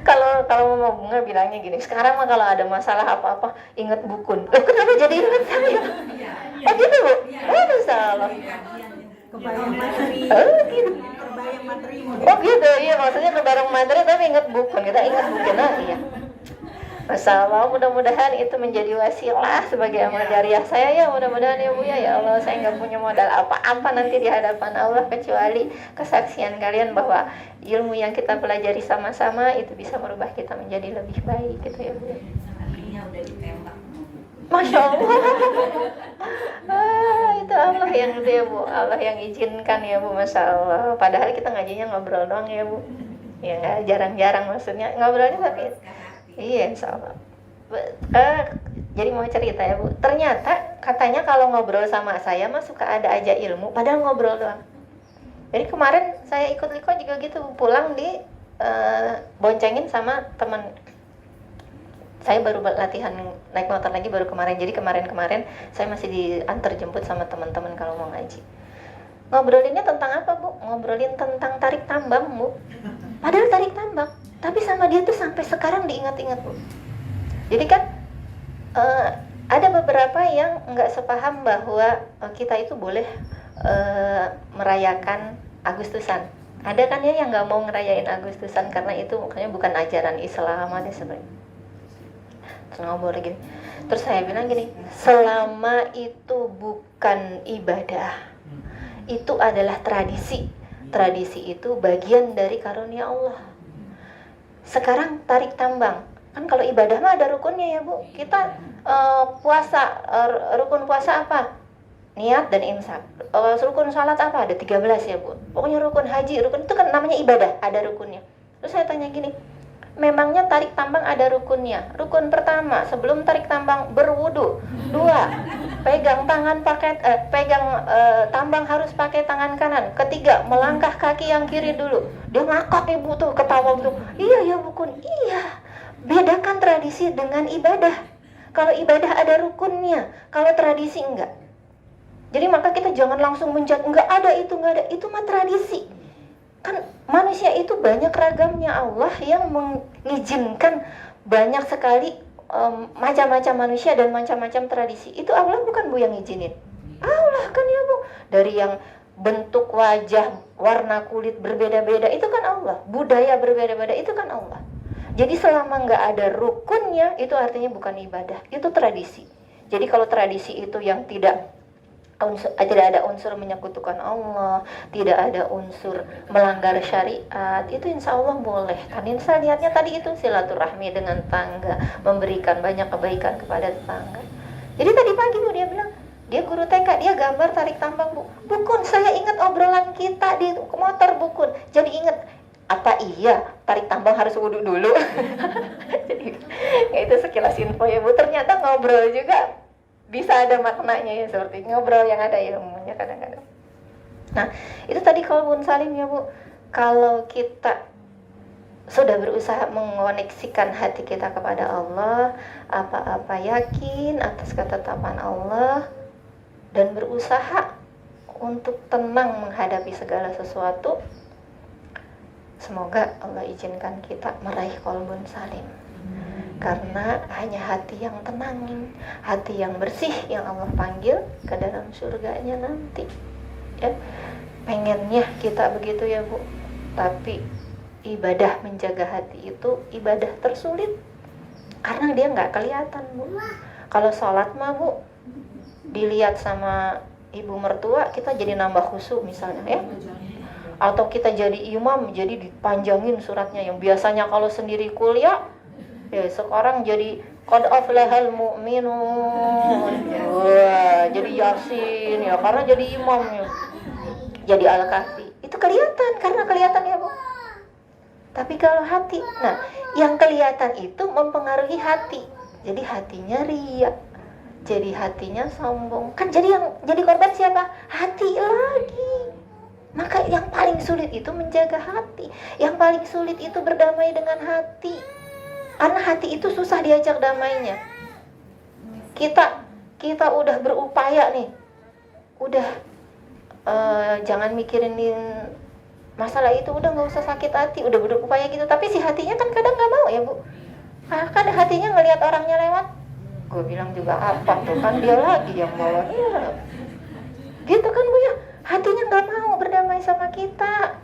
Speaker 1: Kalau sama Bunga bilangnya gini, sekarang mah kalau ada masalah apa-apa inget Bukun. Loh kenapa jadi inget saya? Oh gitu Bu? Oh salah.
Speaker 3: Kebayang materi.
Speaker 1: Oh gitu.
Speaker 3: Kebayang materi.
Speaker 1: Oh gitu, iya maksudnya kebareng materi tapi inget Bukun. Kita inget Bukun, iya. Masya Allah, mudah-mudahan itu menjadi wasilah sebagai amal jariah saya ya, mudah-mudahan ya Bu ya. Ya Allah, saya nggak punya modal apa-apa nanti di hadapan Allah kecuali kesaksian kalian bahwa ilmu yang kita pelajari sama-sama itu bisa merubah kita menjadi lebih baik gitu ya Bu.
Speaker 3: Artinya udah ditembak.
Speaker 1: Masya Allah. Itu Allah yang itu ya Bu, Allah yang izinkan ya Bu, Masya Allah. Padahal kita ngajinya ngobrol doang ya Bu. Ya jarang-jarang maksudnya ngobrolnya tapi iya, insya Allah. Jadi mau cerita ya Bu. Ternyata katanya kalau ngobrol sama saya mah suka ada aja ilmu, padahal ngobrol doang. Jadi kemarin saya ikut Liko juga gitu, pulang di boncengin sama teman. Saya baru latihan naik motor lagi baru kemarin. Jadi kemarin saya masih diantar jemput sama teman-teman kalau mau ngaji. Ngobrolinnya tentang apa Bu? Ngobrolin tentang tarik tambang Bu. Padahal tarik tambang, tapi sama dia tuh sampai sekarang diingat-ingat Bu. Jadi kan ada beberapa yang nggak sepaham bahwa kita itu boleh merayakan Agustusan. Ada kan ya yang nggak mau ngerayain Agustusan karena itu makanya bukan ajaran Islam ada sebenarnya. Terus ngobrol gini. Terus saya bilang gini, selama itu bukan ibadah, itu adalah tradisi. Tradisi itu bagian dari karunia Allah. Sekarang tarik tambang, kan kalau ibadah mah ada rukunnya ya Bu. Kita puasa, rukun puasa apa? Niat dan imsak. Rukun salat apa? Ada 13 ya Bu. Pokoknya rukun haji, rukun itu kan namanya ibadah, ada rukunnya. Terus saya tanya gini, memangnya tarik tambang ada rukunnya? Rukun pertama, sebelum tarik tambang berwudu. 2, pegang tangan pakai tambang harus pakai tangan kanan. 3, melangkah kaki yang kiri dulu. Dia ngakak Ibu tuh, ketawa tuh. Iya ya Bukun, iya. Bedakan tradisi dengan ibadah. Kalau ibadah ada rukunnya, kalau tradisi enggak. Jadi maka kita jangan langsung menjat, enggak ada, itu mah tradisi. Kan manusia itu banyak ragamnya, Allah yang mengizinkan banyak sekali macam-macam manusia dan macam-macam tradisi. Itu Allah bukan Bu yang izinin. Allah kan ya Bu. Dari yang bentuk wajah, warna kulit berbeda-beda itu kan Allah. Budaya berbeda-beda itu kan Allah. Jadi selama nggak ada rukunnya itu artinya bukan ibadah, itu tradisi. Jadi kalau tradisi itu yang tidak ada unsur menyekutukan Allah, tidak ada unsur melanggar syariat, itu insya Allah boleh. Kan insya lihatnya tadi itu silaturahmi dengan tangga, memberikan banyak kebaikan kepada tetangga. Jadi tadi pagi Bu dia bilang, dia guru TK, dia gambar tarik tambang Bu. Bukun, saya ingat obrolan kita di motor Bukun. Jadi ingat, apa iya tarik tambang harus wudhu dulu? Jadi itu sekilas info ya Bu. Ternyata ngobrol juga bisa ada maknanya ya, seperti ngobrol yang ada ilmunya kadang-kadang. Nah itu tadi kalau Bun Salim ya Bu, kalau kita sudah berusaha mengoneksikan hati kita kepada Allah, apa-apa yakin atas ketetapan Allah dan berusaha untuk tenang menghadapi segala sesuatu, semoga Allah izinkan kita meraih qalbun salim. Karena hanya hati yang tenang, hati yang bersih yang Allah panggil ke dalam surganya nanti ya. Pengennya kita begitu ya Bu. Tapi ibadah menjaga hati itu ibadah tersulit karena dia nggak kelihatan Bu. Kalau sholat mah Bu dilihat sama ibu mertua, kita jadi nambah khusyuk misalnya ya. Atau kita jadi imam, jadi dipanjangin suratnya. Yang biasanya kalau sendiri kuliah ya sekarang jadi qad aflahal mu'minun. Wah, jadi Yasin ya karena jadi imam ya. Jadi Al-Kahfi. Itu kelihatan karena kelihatan ya Bu. Tapi kalau hati, nah yang kelihatan itu mempengaruhi hati. Jadi hatinya riya. Jadi hatinya sombong. Kan jadi korban siapa? Hati lagi. Maka yang paling sulit itu menjaga hati. Yang paling sulit itu berdamai dengan hati. Karena hati itu susah diajak damainya. Kita udah berupaya nih, udah jangan mikirin masalah itu, udah nggak usah sakit hati, udah berupaya gitu. Tapi si hatinya kan kadang nggak mau ya Bu. Kan hatinya ngelihat orangnya lewat. Gue bilang juga apa tuh, kan dia lagi yang bawa. Iya. Gitu kan Bu ya, hatinya nggak mau berdamai sama kita.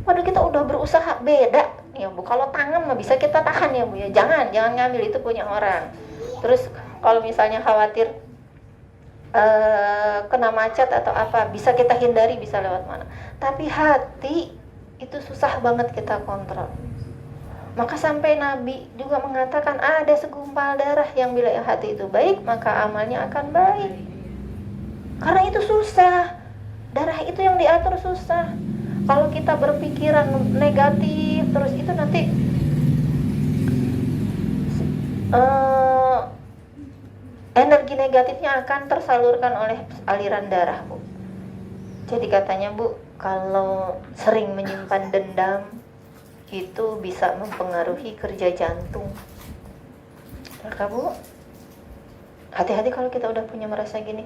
Speaker 1: Waduh, kita udah berusaha beda ya Bu. Kalau tangan mah bisa kita tahan ya Bu ya. Jangan ngambil, itu punya orang. Terus kalau misalnya khawatir kena macet atau apa, bisa kita hindari, bisa lewat mana. Tapi hati itu susah banget kita kontrol. Maka sampai Nabi juga mengatakan ada segumpal darah yang bila hati itu baik, maka amalnya akan baik. Karena itu susah. Darah itu yang diatur susah. Kalau kita berpikiran negatif terus, itu nanti energi negatifnya akan tersalurkan oleh aliran darah Bu. Jadi katanya Bu, kalau sering menyimpan dendam itu bisa mempengaruhi kerja jantung. Maka Bu, hati-hati kalau kita udah punya merasa gini,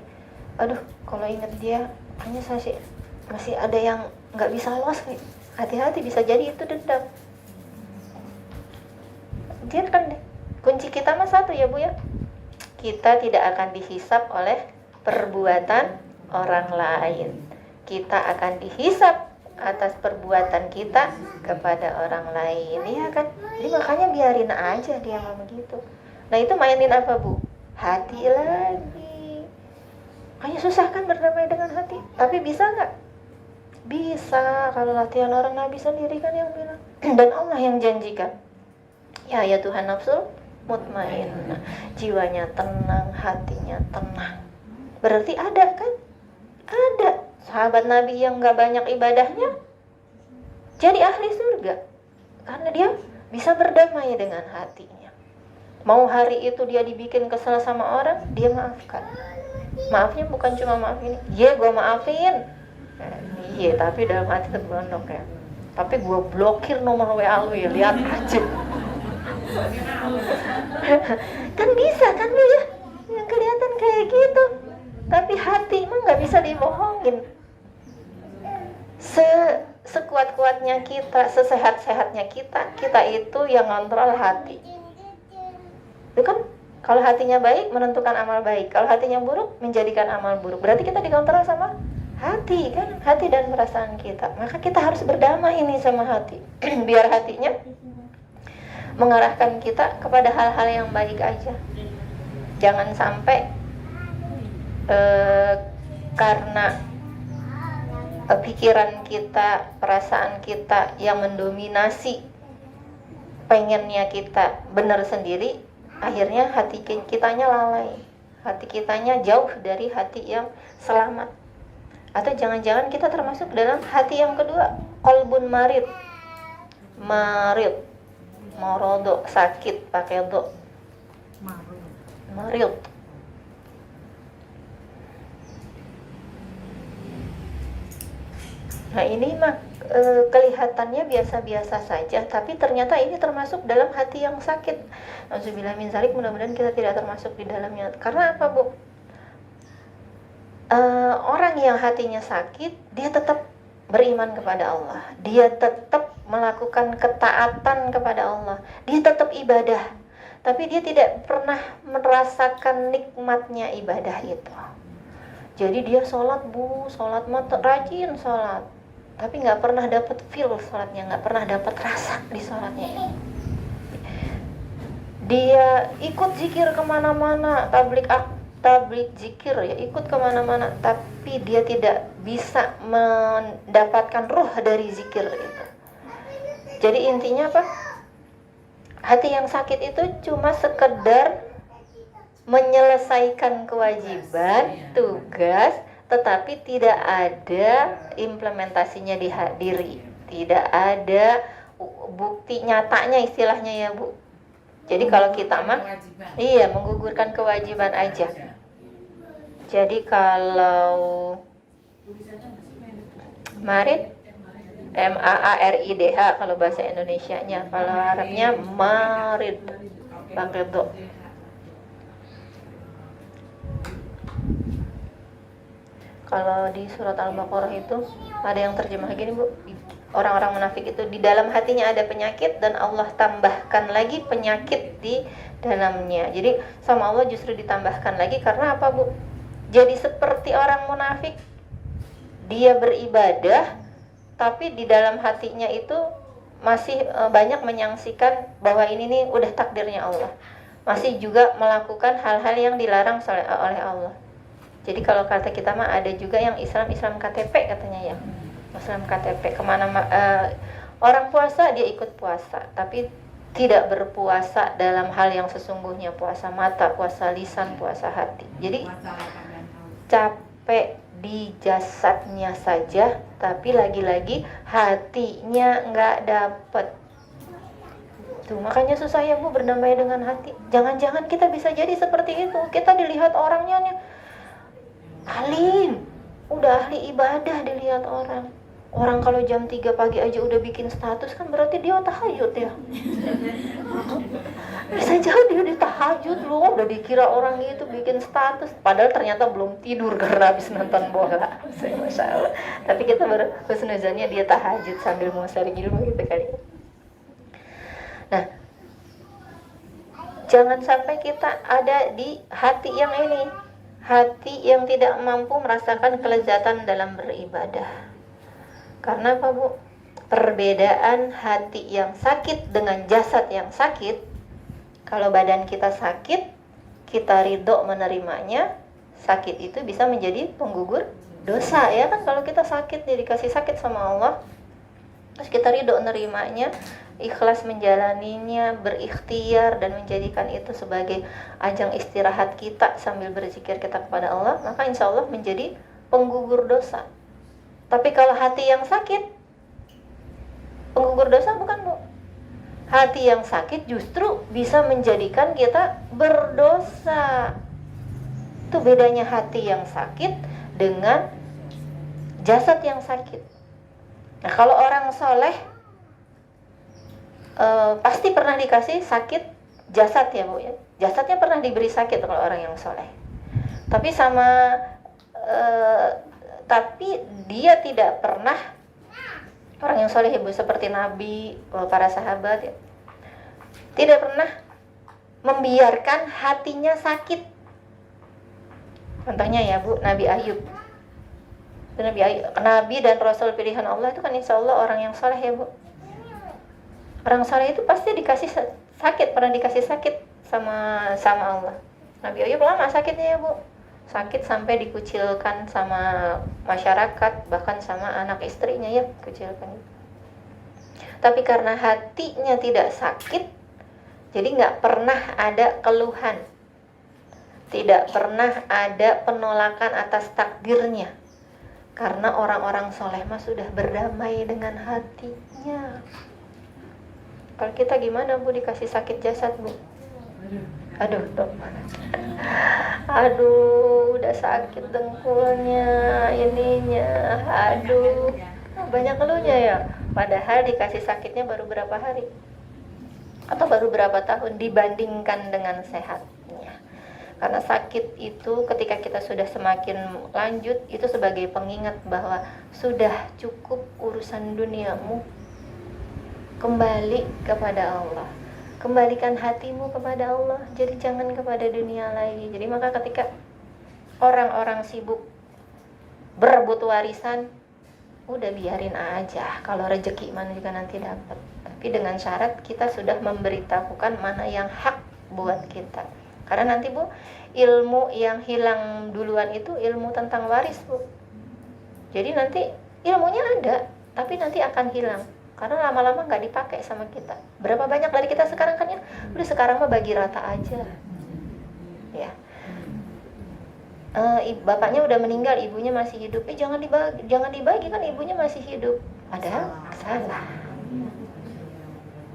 Speaker 1: aduh kalau inget dia hanya masih ada yang nggak bisa lolos nih. Hati-hati, bisa jadi itu dendam. Dia kan kunci kita mah satu ya Bu ya, kita tidak akan dihisap oleh perbuatan orang lain. Kita akan dihisap atas perbuatan kita kepada orang lain, ya kan? Jadi makanya biarin aja dia mau begitu. Nah itu mainin apa Bu? Hati lagi. Makanya susah kan berdamai dengan hati. Tapi bisa nggak? Bisa, kalau latihan orang Nabi sendiri kan yang bilang. Dan Allah yang janjikan. Ya Tuhan nafsul mutmainnah, jiwanya tenang, hatinya tenang. Berarti ada kan? Ada. Sahabat Nabi yang gak banyak ibadahnya jadi ahli surga, karena dia bisa berdamai dengan hatinya. Mau hari itu dia dibikin kesal sama orang, dia maafkan. Maafnya bukan cuma maaf ini, iya gue maafin, iya tapi dalam hati terblondok ya, tapi gue blokir nomor WA lu ya, lihat aja. Kan bisa kan lu ya, yang kelihatan kayak gitu. Tapi hati mah gak bisa dibohongin. Sekuat-kuatnya kita, sesehat-sehatnya kita itu yang ngontrol hati. Itu kan kalau hatinya baik menentukan amal baik, kalau hatinya buruk menjadikan amal buruk. Berarti kita dikontrol sama hati kan, hati dan perasaan kita. Maka kita harus berdamai ini sama hati. Biar hatinya mengarahkan kita kepada hal-hal yang baik aja. Jangan sampai karena pikiran kita, perasaan kita yang mendominasi, pengennya kita benar sendiri, akhirnya hati kitanya lalai, hati kitanya jauh dari hati yang selamat. Atau jangan-jangan kita termasuk dalam hati yang kedua, qalbun marid, marodo, sakit pakai do, marid. Nah ini mah kelihatannya biasa-biasa saja, tapi ternyata ini termasuk dalam hati yang sakit. Nauzubillah min dzalik, mudah-mudahan kita tidak termasuk di dalamnya. Karena apa Bu? Orang yang hatinya sakit, dia tetap beriman kepada Allah, dia tetap melakukan ketaatan kepada Allah, dia tetap ibadah, tapi dia tidak pernah merasakan nikmatnya ibadah itu. Jadi dia sholat Bu, sholat mah rajin sholat, tapi nggak pernah dapat feel sholatnya, nggak pernah dapat rasa di sholatnya. Dia ikut zikir kemana-mana, tablik zikir ya, ikut kemana-mana, tapi dia tidak bisa mendapatkan ruh dari zikir itu. Jadi intinya apa? Hati yang sakit itu cuma sekedar menyelesaikan kewajiban, tugas, tetapi tidak ada implementasinya di diri, tidak ada bukti nyatanya istilahnya ya Bu. Jadi kalau kita mah menggugurkan kewajiban aja. Jadi kalau marid, MAARIDH kalau bahasa Indonesianya, kalau Arabnya marid, pakai do. Kalau di surat Al-Baqarah itu ada yang terjemah gini Bu, orang-orang munafik itu di dalam hatinya ada penyakit dan Allah tambahkan lagi penyakit di dalamnya. Jadi sama Allah justru ditambahkan lagi karena apa, Bu? Jadi seperti orang munafik, dia beribadah tapi di dalam hatinya itu masih banyak menyaksikan bahwa ini nih udah takdirnya Allah. Masih juga melakukan hal-hal yang dilarang oleh Allah. Jadi kalau kata kita mah ada juga yang Islam KTP katanya ya. Islam KTP kemana orang puasa dia ikut puasa, tapi tidak berpuasa dalam hal yang sesungguhnya, puasa mata, puasa lisan, puasa hati. Jadi capek di jasadnya saja, tapi lagi-lagi hatinya nggak dapet. Tuh, makanya susah ya Bu berdamai dengan hati. Jangan-jangan kita bisa jadi seperti itu. Kita dilihat orangnya nih alim, udah ahli ibadah dilihat orang. Orang kalau jam 3 pagi aja udah bikin status kan berarti dia tahajud ya. Bisa jadi dia tahajud loh, udah dikira orang itu bikin status, padahal ternyata belum tidur karena habis nonton bola. Masya Allah. Tapi kita berhusnuzannya dia tahajud sambil mau cari ilmu gitu kali. Nah, jangan sampai kita ada di hati yang ini, hati yang tidak mampu merasakan kelezatan dalam beribadah. Karena apa Bu? Perbedaan hati yang sakit dengan jasad yang sakit. Kalau badan kita sakit, kita ridho menerimanya. Sakit itu bisa menjadi penggugur dosa ya kan. Kalau kita sakit, ya dikasih sakit sama Allah, terus kita ridho menerimanya, ikhlas menjalaninya, berikhtiar dan menjadikan itu sebagai ajang istirahat kita sambil berzikir kita kepada Allah, maka insya Allah menjadi penggugur dosa. Tapi kalau hati yang sakit, penggugur dosa bukan Bu. Hati yang sakit justru bisa menjadikan kita berdosa. Itu bedanya hati yang sakit dengan jasad yang sakit. Nah kalau orang soleh pasti pernah dikasih sakit jasad ya Bu ya. Jasadnya pernah diberi sakit kalau orang yang soleh. Tapi tapi dia tidak pernah, orang yang soleh Bu seperti Nabi, para sahabat ya, tidak pernah membiarkan hatinya sakit. Contohnya ya Bu, Nabi Ayub. Nabi dan Rasul pilihan Allah itu kan insya Allah orang yang soleh ya Bu. Orang soleh itu pasti dikasih sakit, pernah dikasih sakit sama Allah. Nabi Ayub lama sakitnya ya Bu. Sakit sampai dikucilkan sama masyarakat, bahkan sama anak istrinya ya, kucilkan. Tapi karena hatinya tidak sakit, jadi nggak pernah ada keluhan, tidak pernah ada penolakan atas takdirnya. Karena orang-orang soleh mah sudah berdamai dengan hatinya. Kalau kita gimana Bu, dikasih sakit jasad Bu? Aduh, udah sakit dengkulnya, ininya, aduh, banyak keluhnya ya. Padahal dikasih sakitnya baru berapa hari atau baru berapa tahun dibandingkan dengan sehatnya. Karena sakit itu ketika kita sudah semakin lanjut, itu sebagai pengingat bahwa sudah cukup urusan duniamu, kembali kepada Allah. Kembalikan hatimu kepada Allah, jadi jangan kepada dunia lagi. Jadi maka ketika orang-orang sibuk berebut warisan, udah biarin aja, kalau rezeki mana juga nanti dapat. Tapi dengan syarat kita sudah memberitahukan mana yang hak buat kita. Karena nanti Bu, ilmu yang hilang duluan itu ilmu tentang waris Bu. Jadi nanti ilmunya ada, tapi nanti akan hilang. Karena lama-lama nggak dipakai sama kita. Berapa banyak dari kita sekarang kan ya, udah sekarang mah bagi rata aja, ya. Bapaknya udah meninggal, ibunya masih hidup. Jangan dibagi kan ibunya masih hidup. Padahal salah.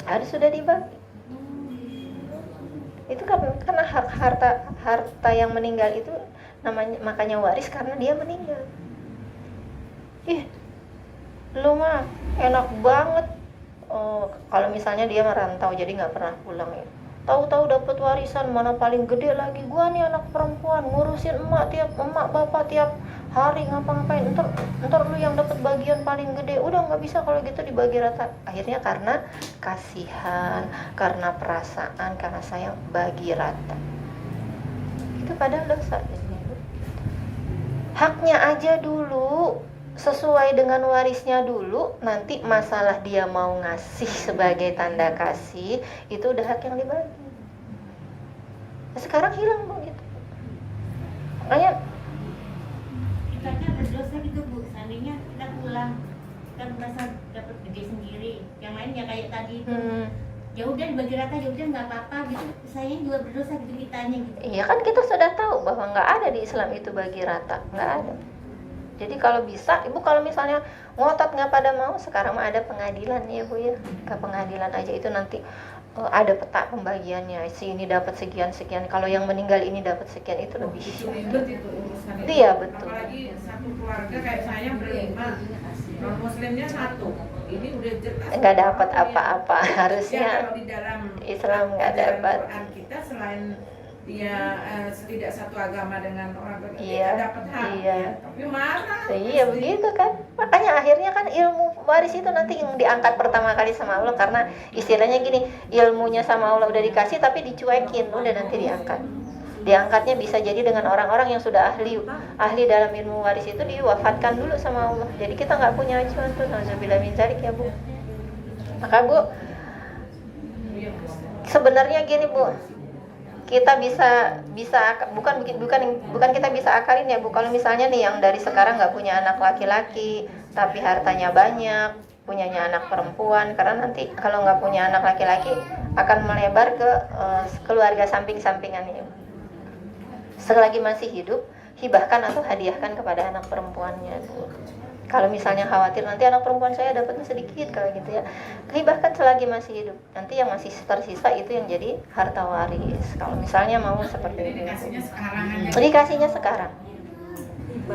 Speaker 1: Harus sudah dibagi. Itu karena harta yang meninggal itu namanya, makanya waris karena dia meninggal. Lu mah enak banget. Kalau misalnya dia merantau jadi nggak pernah pulang ya, tahu-tahu dapat warisan mana paling gede lagi, gua nih anak perempuan ngurusin emak bapak tiap hari ngapa-ngapain, ntar lu yang dapat bagian paling gede. Udah nggak bisa kalau gitu, dibagi rata. Akhirnya karena kasihan, karena perasaan, karena sayang, bagi rata. Itu padahal dosa. Haknya aja dulu, sesuai dengan warisnya dulu. Nanti masalah dia mau ngasih sebagai tanda kasih, itu udah hak yang dibagi. Nah, sekarang hilang begitu. Makanya
Speaker 3: Kita kan berdosa gitu Bu, seandainya kita pulang kita merasa dapat gede sendiri, yang lain ya kayak tadi itu ya udah dibagi rata, ya udah nggak apa-apa gitu, saya juga berdosa gitu kitanya gitu.
Speaker 1: iya kan, kita sudah tahu bahwa nggak ada di Islam itu bagi rata, nggak ada. Jadi kalau bisa, Ibu kalau misalnya ngotot nggak pada mau, sekarang mah ada pengadilan ya Bu ya, ke pengadilan aja itu nanti ada peta pembagiannya, si ini dapat sekian, kalau yang meninggal ini dapat sekian, itu lebih
Speaker 2: Ribet itu urusan itu.
Speaker 1: Iya, betul.
Speaker 2: Apalagi satu keluarga kayak saya berlima, non muslimnya satu, ini udah jelas
Speaker 1: nggak dapat
Speaker 2: yang-
Speaker 1: apa-apa.
Speaker 2: Ya,
Speaker 1: Harusnya
Speaker 2: kalau di dalam
Speaker 1: Islam nggak
Speaker 2: ajaran
Speaker 1: dapat.
Speaker 2: Quran kita, selain dia tidak satu agama dengan orang berbeda,
Speaker 1: Iya,
Speaker 2: dapat hak.
Speaker 1: iya.
Speaker 2: Tapi marah.
Speaker 1: Iya begitu kan, makanya akhirnya kan ilmu waris itu nanti yang diangkat pertama kali sama Allah, karena istilahnya gini, ilmunya sama Allah udah dikasih tapi dicuekin, udah nanti diangkatnya bisa jadi dengan orang-orang yang sudah ahli dalam ilmu waris itu diwafatkan dulu sama Allah, jadi kita nggak punya acuan tuh. Nauzubillah min dzalik ya Bu. Maka Bu, sebenarnya gini Bu, kita bisa bukan kita bisa akalin ya Bu. Kalau misalnya nih yang dari sekarang nggak punya anak laki-laki tapi hartanya banyak, punyanya anak perempuan, karena nanti kalau nggak punya anak laki-laki akan melebar ke keluarga samping-sampingannya. Selagi masih hidup, hibahkan atau hadiahkan kepada anak perempuannya Bu. Kalau misalnya khawatir nanti anak perempuan saya dapatnya sedikit kalau gitu ya, hibahkan selagi masih hidup. Nanti yang masih tersisa itu yang jadi harta waris. Kalau misalnya mau seperti
Speaker 2: Jadi
Speaker 1: itu.
Speaker 2: dikasihnya sekarang aja.
Speaker 1: Dikasihnya sekarang.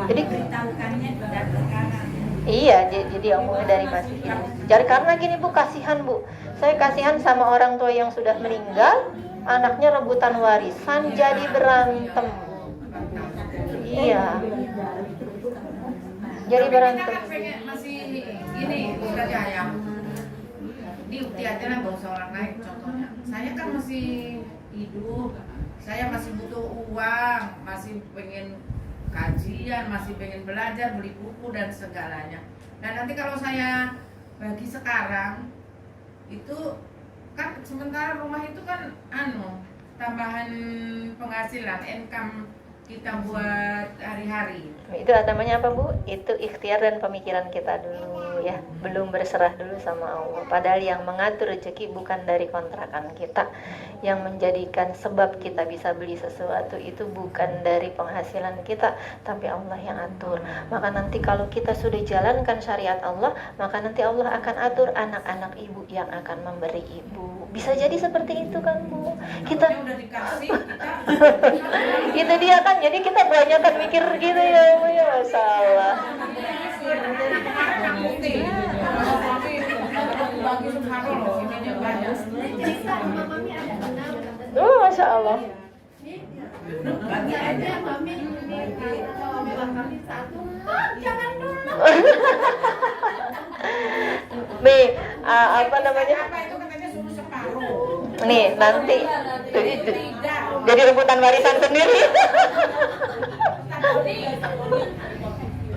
Speaker 1: Jadi
Speaker 3: Beritahukannya tidak sekarang.
Speaker 1: iya, jadi omongnya dari masih hidup. Jadi karena gini Bu, kasihan Bu. Saya kasihan sama orang tua yang sudah meninggal, anaknya rebutan warisan jadi berantem. Iya. Jadi
Speaker 2: Tapi
Speaker 1: berantem.
Speaker 2: kita kan pengen masih gini, Ustaz ya, di ukti aja lah, gak usah orang lain. Contohnya, saya kan masih hidup, saya masih butuh uang, masih pengen kajian, masih pengen belajar, beli buku dan segalanya. Dan nanti kalau saya bagi sekarang, itu kan sementara rumah itu kan tambahan penghasilan, income kita buat hari-hari.
Speaker 1: Itu namanya apa Bu? Itu ikhtiar dan pemikiran kita dulu ya. Belum berserah dulu sama Allah. Padahal yang mengatur rezeki bukan dari kontrakan kita. Yang menjadikan sebab kita bisa beli sesuatu itu bukan dari penghasilan kita, tapi Allah yang atur. Maka nanti kalau kita sudah jalankan syariat Allah, maka nanti Allah akan atur anak-anak ibu yang akan memberi ibu. Bisa jadi seperti itu kan Bu. Kita
Speaker 2: Udah dikasih, kita
Speaker 1: itu dia kan, jadi kita kebanyakan mikir gitu ya Bu ya, masalah.
Speaker 2: bagi subhanallah, ininya banyak.
Speaker 1: Masya Allah.
Speaker 2: Bagi aja.
Speaker 3: Jangan dulu.
Speaker 1: Nih, apa namanya?
Speaker 2: Apa itu katanya suruh separuh.
Speaker 1: Nih, nanti jadi rebutan warisan sendiri.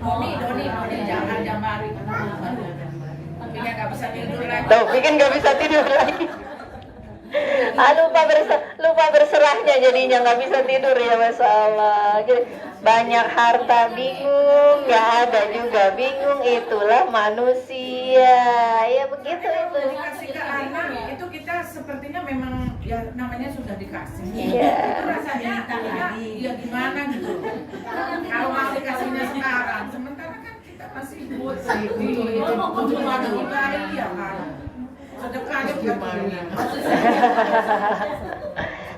Speaker 2: Doni, jangan jambari. Bikin nggak bisa tidur lagi.
Speaker 1: Tuh, bikin nggak bisa tidur lagi. Lupa berserahnya jadinya nggak bisa tidur ya, masalah. Banyak harta bingung, nggak ada juga bingung, itulah manusia. Ya begitu itu.
Speaker 2: Dikasih ke anak itu kita sepertinya memang ya namanya sudah dikasih.
Speaker 1: Iya.
Speaker 2: Itu rasanya ya gimana gitu. Kalau masih kasihnya sekarang, sementara kan kita masih buat itu ada ibadah ya kan. Sedekahnya gimana?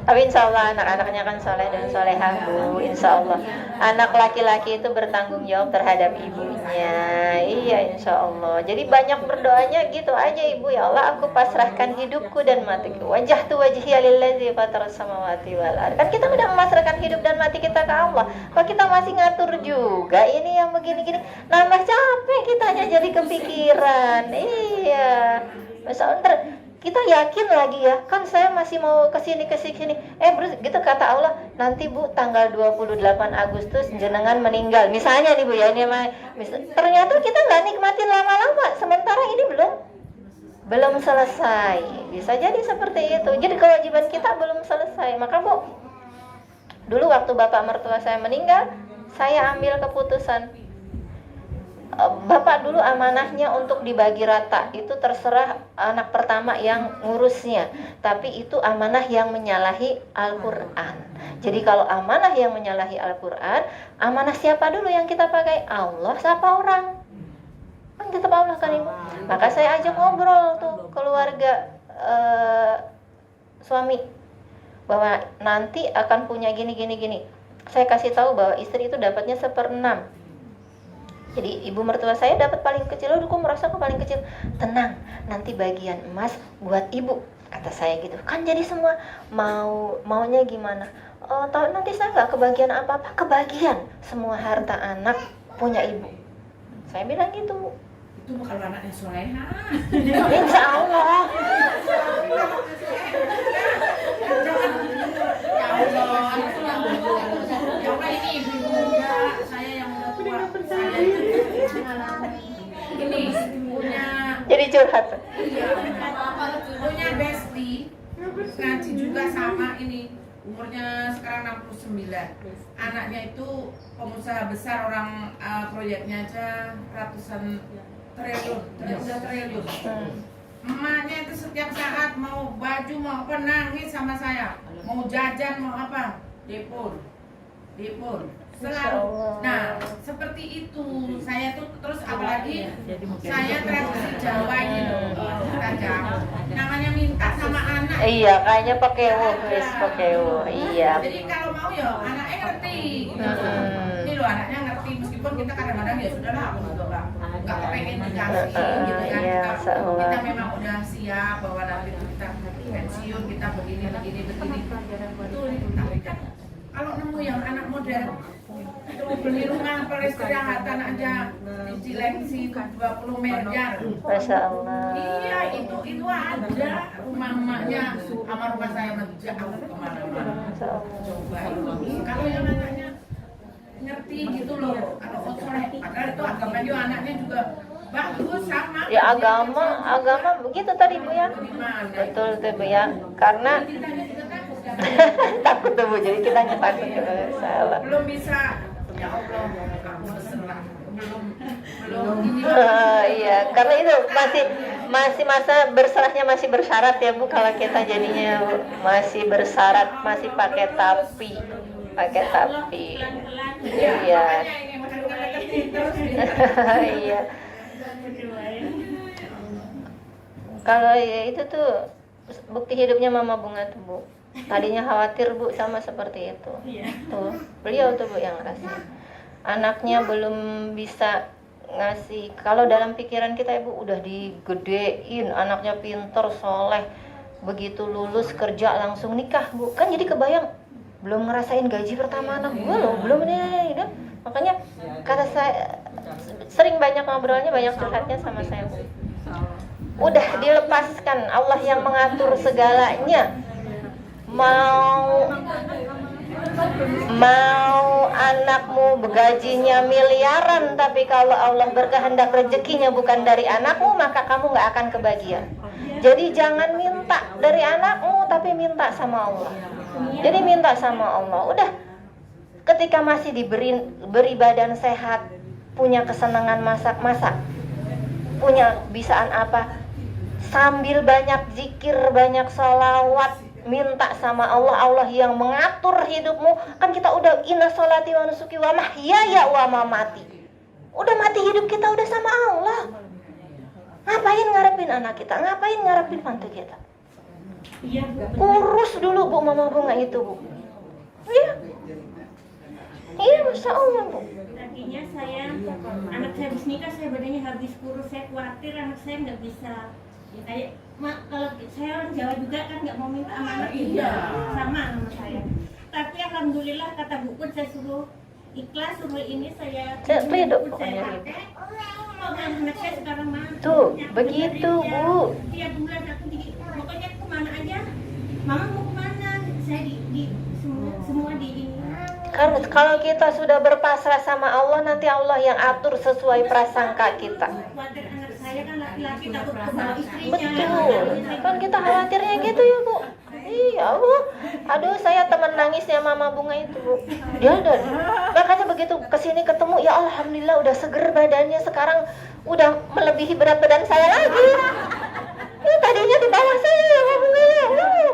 Speaker 1: Tapi insya Allah anak-anaknya kan soleh dan solehah Bu. Insya Allah anak laki-laki itu bertanggung jawab terhadap ibunya. Iya insya Allah. Jadi banyak berdoanya gitu aja Ibu. Ya Allah, aku pasrahkan hidupku dan matiku. Wajah tu wajhiya lillazi fataras samawati wal ardh. Kan kita udah memasrahkan hidup dan mati kita ke Allah. Kok kita masih ngatur juga ini yang begini-gini, nambah capek kitanya jadi kepikiran. Iya. Misalnya kita yakin lagi ya, kan saya masih mau kesini. Gitu kata Allah, nanti Bu tanggal 28 Agustus jenengan meninggal. Misalnya nih Bu ya, ini ternyata kita nggak nikmatin lama-lama, sementara ini belum selesai. Bisa jadi seperti itu. Jadi kewajiban kita belum selesai. Maka Bu, dulu waktu bapak mertua saya meninggal, saya ambil keputusan. Bapak dulu amanahnya untuk dibagi rata, itu terserah anak pertama yang ngurusnya. Tapi itu amanah yang menyalahi Al-Quran. Jadi kalau amanah yang menyalahi Al-Quran, amanah siapa dulu yang kita pakai? Allah siapa orang? Kan kita Allah kan Ibu. Maka saya ajak ngobrol tuh keluarga suami, bahwa nanti akan punya gini. Saya kasih tahu bahwa istri itu dapatnya 1/6. Jadi ibu mertua saya dapat paling kecil. Aduh, kok merasa aku paling kecil? Tenang, nanti bagian emas buat ibu, kata saya gitu. Kan jadi semua maunya gimana? Oh, tahu nanti saya nggak kebagian apa-apa. Kebagian semua harta anak punya ibu. Saya bilang gitu.
Speaker 2: Itu kalau anaknya soleha.
Speaker 1: Insya Allah.
Speaker 2: Ya Allah, ini ibu muda, saya yang udah tua. Saya ini punya.
Speaker 1: Jadi curhat.
Speaker 2: Iya. Punya bestie, ngaji juga sama ini. Umurnya sekarang 69. Anaknya itu pengusaha besar, orang proyeknya aja ratusan triliun, udah triliun. Emaknya itu setiap saat mau baju mau apa nangis sama saya, mau jajan mau apa, depon selalu. Nah seperti itu saya tuh terus apalagi saya tradisi Jawa ini loh, tajam. Namanya minta sama anak.
Speaker 1: Iya, kayaknya pakai iya.
Speaker 2: Jadi kalau mau ya anaknya ngerti. Ini loh anaknya ngerti, meskipun kita kadang-kadang ya sudahlah aku juga nggak kepengen dikasih gitu kan. Kita memang udah siap bahwa nanti kita pensiun kita begini. Betul, tapi kan kalau nemu yang anak modern itu beli rumah peristirahatan aja di Cilengsi 20 miliar.
Speaker 1: Masya Allah.
Speaker 2: Iya, itu ada rumah-rumahnya sama rumah saya jauh kemana-mana. Coba kalau yang anaknya ngerti gitu loh, kalau soleh, padahal itu agama juga anaknya juga bagus sama.
Speaker 1: Ya agama begitu tadi Bu ya. Betul tuh Bu ya. Karena takut tuh Bu, jadi kita takut salah.
Speaker 2: Belum bisa, ya Allah, kamu berserah. Belum ini.
Speaker 1: Iya, karena itu masih masa berserahnya masih bersyarat ya Bu. Kalau kita jadinya masih bersyarat, masih pakai tapi. Iya. Iya. Kalau ya itu tuh bukti hidupnya Mama Bunga tuh Bu. Tadinya khawatir Bu sama seperti itu. Tuh, beliau tuh Bu yang ngerasa. Anaknya belum bisa ngasih. Kalau dalam pikiran kita Ibu udah digedein, anaknya pinter, soleh. Begitu lulus kerja langsung nikah Bu. Kan jadi kebayang belum ngerasain gaji pertama anak gue loh, belum ini. Makanya kata saya sering banyak ngobrolnya, banyak curhatnya sama saya Bu. Udah dilepaskan, Allah yang mengatur segalanya. Mau anakmu gajinya miliaran, tapi kalau Allah berkehendak rezekinya bukan dari anakmu, maka kamu gak akan kebagian. Jadi jangan minta dari anakmu, tapi minta sama Allah. Jadi minta sama Allah. Udah, ketika masih beri badan sehat, punya kesenangan masak, punya bisaan apa, sambil banyak zikir, banyak salawat, minta sama Allah. Allah yang mengatur hidupmu. Kan kita udah inna sholati wa nusuki wa mahyaya wa mamati. Udah mati hidup kita udah sama Allah. Ngapain ngarepin anak kita? Ngapain ngarepin mantu kita?
Speaker 3: Iya Bu, benar.
Speaker 1: Kurus dulu Bu Mama Bunga itu Bu. Iya. Iya, Masya Allah Bu.
Speaker 3: Tadinya saya, anak saya habis nikah, saya badannya habis kurus, saya khawatir anak saya nggak bisa. Kayak, kalau saya orang Jawa juga kan nggak mau minta sama anak juga, sama saya. Tapi alhamdulillah kata Bu Put, saya suruh ikhlas, suruh ini saya
Speaker 1: ridho
Speaker 3: Bu Put saya
Speaker 1: pokoknya.
Speaker 3: pakai. Oh, anak saya sekarang mah.
Speaker 1: Tuh, begitu Bu.
Speaker 3: Tiap bulan aku pokoknya kemana aja, Mama mau kemana? Saya di semua di ini.
Speaker 1: Karena kalau kita sudah berpasrah sama Allah, nanti Allah yang atur sesuai prasangka kita.
Speaker 3: Khawatir anak saya kan laki-laki takut kebawa istrinya.
Speaker 1: Betul. Kan kita khawatirnya gitu ya Bu. Iya Bu. Aduh, saya teman nangisnya Mama Bunga itu Bu. Dia udah, makanya begitu kesini ketemu, ya alhamdulillah udah seger badannya, sekarang udah melebihi berat badan saya lagi. Ini tadinya di bawah saya ya Mama Bunga ya.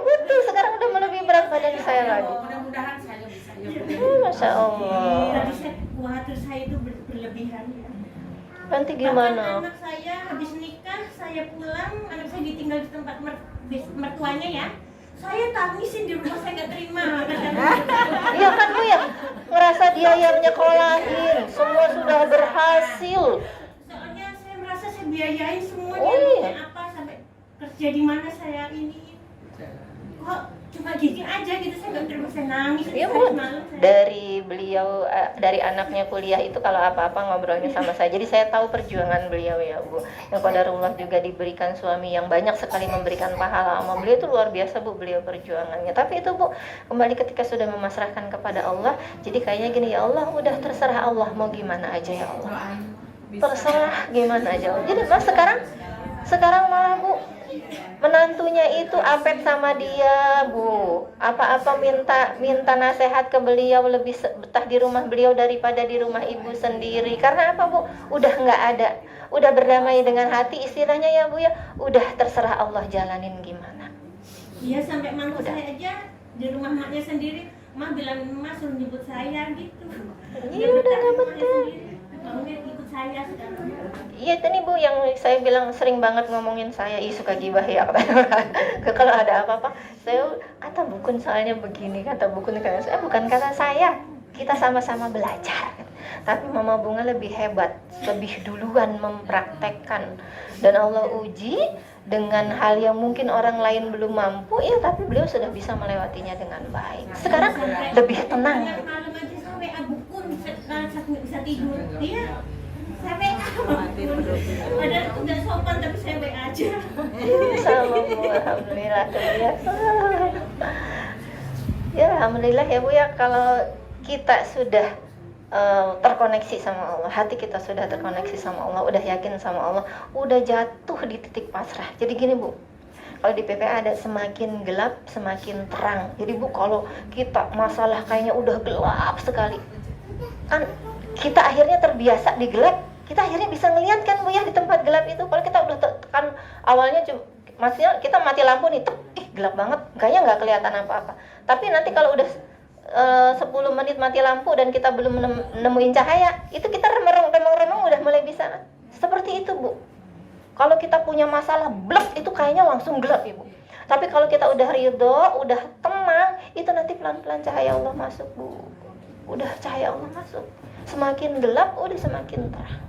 Speaker 1: Betul, sekarang udah melebihi berat badan saya lagi.
Speaker 2: Mudah-mudahan saya bisa.
Speaker 1: Masya Allah.
Speaker 3: Tadi saya khawatir saya itu berlebihan ya.
Speaker 1: Nanti
Speaker 3: Bahkan
Speaker 1: gimana?
Speaker 3: anak saya habis nikah, saya pulang, anak saya ditinggal di tempat mertuanya ya. Saya tangisin di rumah, saya nggak terima.
Speaker 1: Iya kan Bu ya, ngerasa dia yang nyekolahin, semua sudah berhasil.
Speaker 3: Soalnya saya merasa saya biayain semuanya.
Speaker 1: Oh, iya.
Speaker 3: Apa sampai kerja di mana saya ini. Kok cuma gini aja gitu, saya nggak terima, saya nangis.
Speaker 1: Iya
Speaker 3: saya
Speaker 1: Bu,
Speaker 3: semalam, saya-
Speaker 1: dari beliau, dari anaknya kuliah itu kalau apa-apa ngobrolnya sama saya. Jadi saya tahu perjuangan beliau ya Bu. Yang qadarullah juga diberikan suami yang banyak sekali memberikan pahala sama beliau, itu luar biasa Bu beliau perjuangannya. Tapi itu Bu, kembali ketika sudah memasrahkan kepada Allah, jadi kayaknya gini, ya Allah udah terserah Allah mau gimana aja ya Allah. Terserah gimana aja. Jadi Mas sekarang malah Bu, menantunya itu apet sama dia Bu, apa-apa minta nasihat ke beliau, lebih betah di rumah beliau daripada di rumah ibu sendiri. Karena apa Bu, udah nggak ada, udah berdamai dengan hati istilahnya ya Bu ya, udah terserah Allah jalanin gimana.
Speaker 3: Iya, sampai mantu saya aja di rumah maknya sendiri, Ma bilang Mas suruh nyebut saya gitu.
Speaker 1: Iya, udah nggak betah.
Speaker 3: Maunya ikut saya sekarang.
Speaker 1: Iya itu nih Bu yang saya bilang sering banget ngomongin saya, suka gibah ya. Kalau ada apa-apa, saya kata Bukun soalnya begini, kata Bukun kayak saya, bukan kata saya, kita sama-sama belajar. Tapi Mama Bunga lebih hebat, lebih duluan mempraktekkan, dan Allah uji dengan hal yang mungkin orang lain belum mampu ya, tapi beliau sudah bisa melewatinya dengan baik. Sekarang lebih tenang.
Speaker 3: Tengah malam aja sampai Bukun, saya nggak bisa tidur. Iya, saya WA sama Bukun. Padahal itu nggak sopan, tapi saya WA aja.
Speaker 1: Sama Bu, alhamdulillah terbiasa. Ya alhamdulillah ya Bu ya, kalau kita sudah terkoneksi sama Allah, hati kita sudah terkoneksi sama Allah, udah yakin sama Allah, udah jatuh di titik pasrah. Jadi gini Bu, kalau di PPA ada semakin gelap semakin terang. Jadi Bu, kalau kita masalah kayaknya udah gelap sekali, kan kita akhirnya terbiasa di gelap, kita akhirnya bisa ngeliat kan Bu ya di tempat gelap itu. Kalau kita udah kan awalnya maksudnya kita mati lampu nih, gelap banget, kayaknya nggak kelihatan apa-apa. Tapi nanti kalau udah 10 menit mati lampu dan kita belum nemuin cahaya, itu kita remeng udah mulai bisa. Seperti itu Bu. Kalau kita punya masalah blek, itu kayaknya langsung gelap Ibu. Tapi kalau kita udah ridho, udah tenang, itu nanti pelan-pelan cahaya Allah masuk Bu. Udah cahaya Allah masuk, semakin gelap udah semakin terang.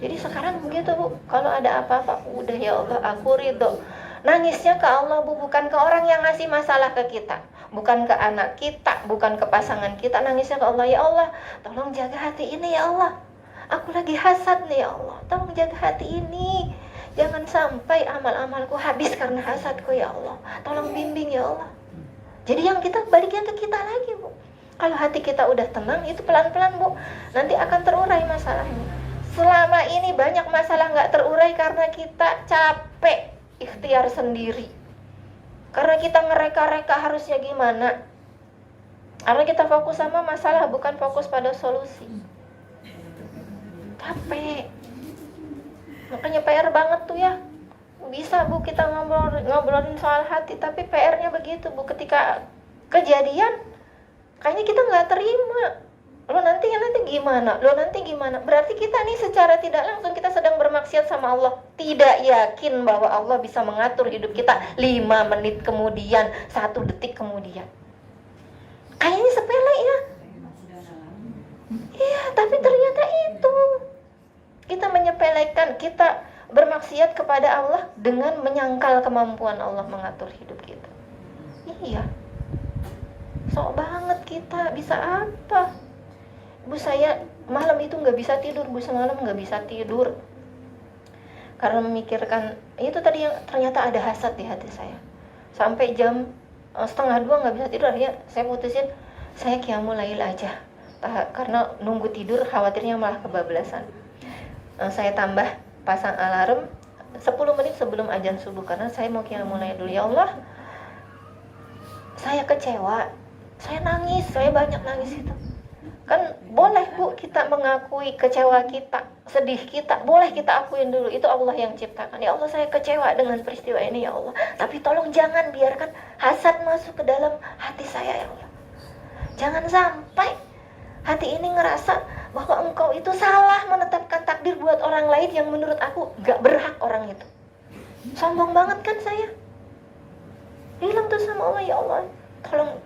Speaker 1: Jadi sekarang begitu Bu, kalau ada apa-apa, udah ya Allah aku ridho. Nangisnya ke Allah Bu, bukan ke orang yang ngasih masalah ke kita, bukan ke anak kita, bukan ke pasangan kita. Nangisnya ke Allah, ya Allah tolong jaga hati ini ya Allah, aku lagi hasad nih ya Allah, tolong jaga hati ini, jangan sampai amal-amalku habis karena hasadku ya Allah, tolong bimbing ya Allah. Jadi yang kita baliknya ke kita lagi Bu. Kalau hati kita udah tenang, itu pelan-pelan Bu, nanti akan terurai masalahnya. Selama ini banyak masalah nggak terurai karena kita capek ikhtiar sendiri, karena kita ngereka-reka harusnya gimana, karena kita fokus sama masalah bukan fokus pada solusi. Capek, makanya PR banget tuh ya. Bisa Bu kita ngobrolin soal hati, tapi PR-nya begitu Bu, ketika kejadian kayaknya kita nggak terima, Lo nanti gimana? Lo nanti gimana? Berarti kita nih secara tidak langsung kita sedang bermaksiat sama Allah. Tidak yakin bahwa Allah bisa mengatur hidup kita 5 menit kemudian, 1 detik kemudian. Kayaknya sepele ya. Iya, tapi ternyata itu. Kita menyepelekan, kita bermaksiat kepada Allah dengan menyangkal kemampuan Allah mengatur hidup kita. Iya. Sok banget kita, bisa apa? Bu, saya malam itu nggak bisa tidur, Bu, semalam nggak bisa tidur karena memikirkan itu tadi yang ternyata ada hasad di hati saya. Sampai jam 1:30 nggak bisa tidur, akhirnya saya putusin saya qiyamul lail aja, karena nunggu tidur khawatirnya malah kebablasan. Saya tambah pasang alarm 10 menit sebelum azan subuh karena saya mau qiyamul lail dulu. Ya Allah, saya kecewa, saya nangis, saya banyak nangis itu. Kan boleh Bu kita mengakui kecewa kita, sedih kita, boleh kita akuin dulu, itu Allah yang ciptakan. Ya Allah, saya kecewa dengan peristiwa ini ya Allah, tapi tolong jangan biarkan hasad masuk ke dalam hati saya ya Allah. Jangan sampai hati ini ngerasa bahwa engkau itu salah menetapkan takdir buat orang lain yang menurut aku gak berhak orang itu. Sombong banget kan saya. Bilang tuh sama Allah, ya Allah tolong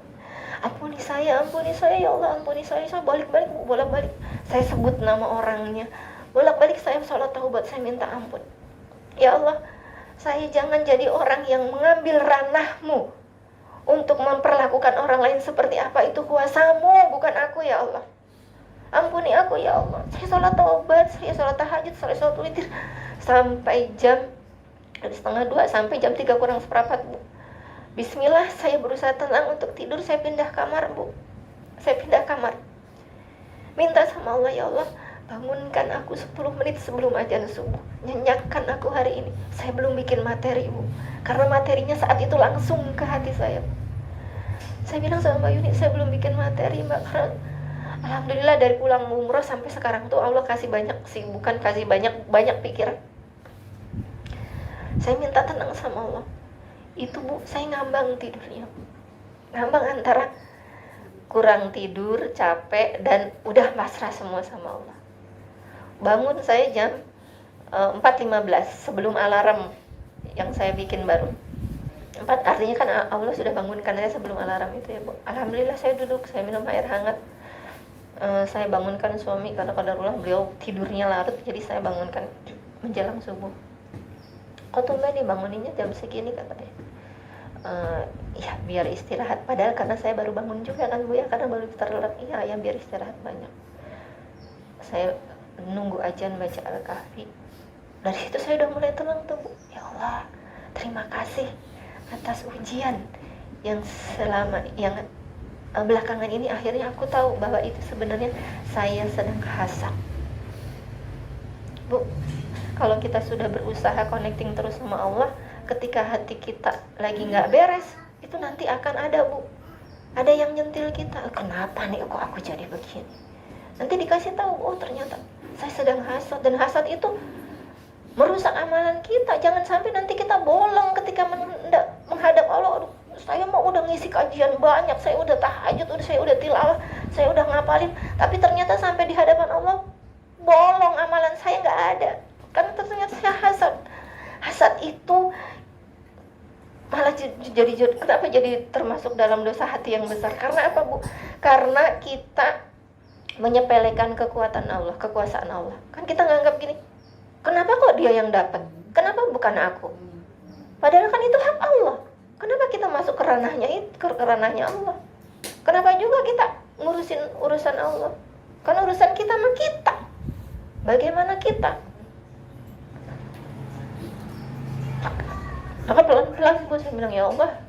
Speaker 1: ampuni saya ya Allah, ampuni saya bolak-balik Bu, bolak-balik saya sebut nama orangnya, bolak-balik saya sholat taubat, saya minta ampun. Ya Allah, saya jangan jadi orang yang mengambil ranah-Mu untuk memperlakukan orang lain seperti apa itu kuasa-Mu, bukan aku ya Allah. Ampuni aku ya Allah. Saya sholat taubat, saya sholat tahajud, saya sholat witir sampai jam 1:30 sampai jam 3 kurang seperempat Bu. Bismillah, saya berusaha tenang untuk tidur, saya pindah kamar Bu. Saya pindah kamar. Minta sama Allah, ya Allah, bangunkan aku 10 menit sebelum azan subuh. Nyenyakkan aku hari ini. Saya belum bikin materi Bu, karena materinya saat itu langsung ke hati saya. Saya bilang sama Mbak Yuni, saya belum bikin materi Mbak, karena alhamdulillah dari pulang umroh sampai sekarang tuh Allah kasih banyak kesibukan, kasih banyak pikiran. Saya minta tenang sama Allah. Itu Bu, saya ngambang tidurnya, ngambang antara kurang tidur, capek, dan udah pasrah semua sama Allah. Bangun saya jam 4:15 sebelum alarm yang saya bikin baru. 4 artinya kan Allah sudah bangunkan saya sebelum alarm itu ya Bu. Alhamdulillah saya duduk, saya minum air hangat. Saya bangunkan suami karena qadarullah beliau tidurnya larut, jadi saya bangunkan menjelang subuh. Kok tumben nih banguninnya jam segini katanya. Ya biar istirahat, padahal karena saya baru bangun juga kan Bu ya, karena baru terlelap. Iya ya, biar istirahat banyak. Saya nunggu azan baca Al-Kahfi. Dari situ saya udah mulai tenang tuh Bu. Ya Allah, terima kasih atas ujian yang belakangan ini akhirnya aku tahu bahwa itu sebenarnya saya sedang hasad. Bu, kalau kita sudah berusaha connecting terus sama Allah, ketika hati kita lagi nggak beres, itu nanti akan ada Bu, ada yang nyentil kita. Kenapa nih kok aku jadi begini? Nanti dikasih tahu, oh ternyata saya sedang hasad, dan hasad itu merusak amalan kita. Jangan sampai nanti kita bolong ketika menghadap Allah. Aduh, saya mau udah ngisi kajian banyak, saya udah tahajud, saya udah tilawah, saya udah ngapalin, tapi ternyata sampai di hadapan Allah bolong amalan saya, nggak ada. Karena ternyata saya hasad. Hasad itu malah kenapa jadi termasuk dalam dosa hati yang besar? Karena apa Bu? Karena kita menyepelekan kekuatan Allah, kekuasaan Allah. Kan kita nganggap gini, kenapa kok dia yang dapat? Kenapa bukan aku? Padahal kan itu hak Allah. Kenapa kita masuk ke ranahnya Allah? Kenapa juga kita ngurusin urusan Allah? Kan urusan kita sama kita. Bagaimana kita? Maka pelan-pelan saya bilang, ya Allah,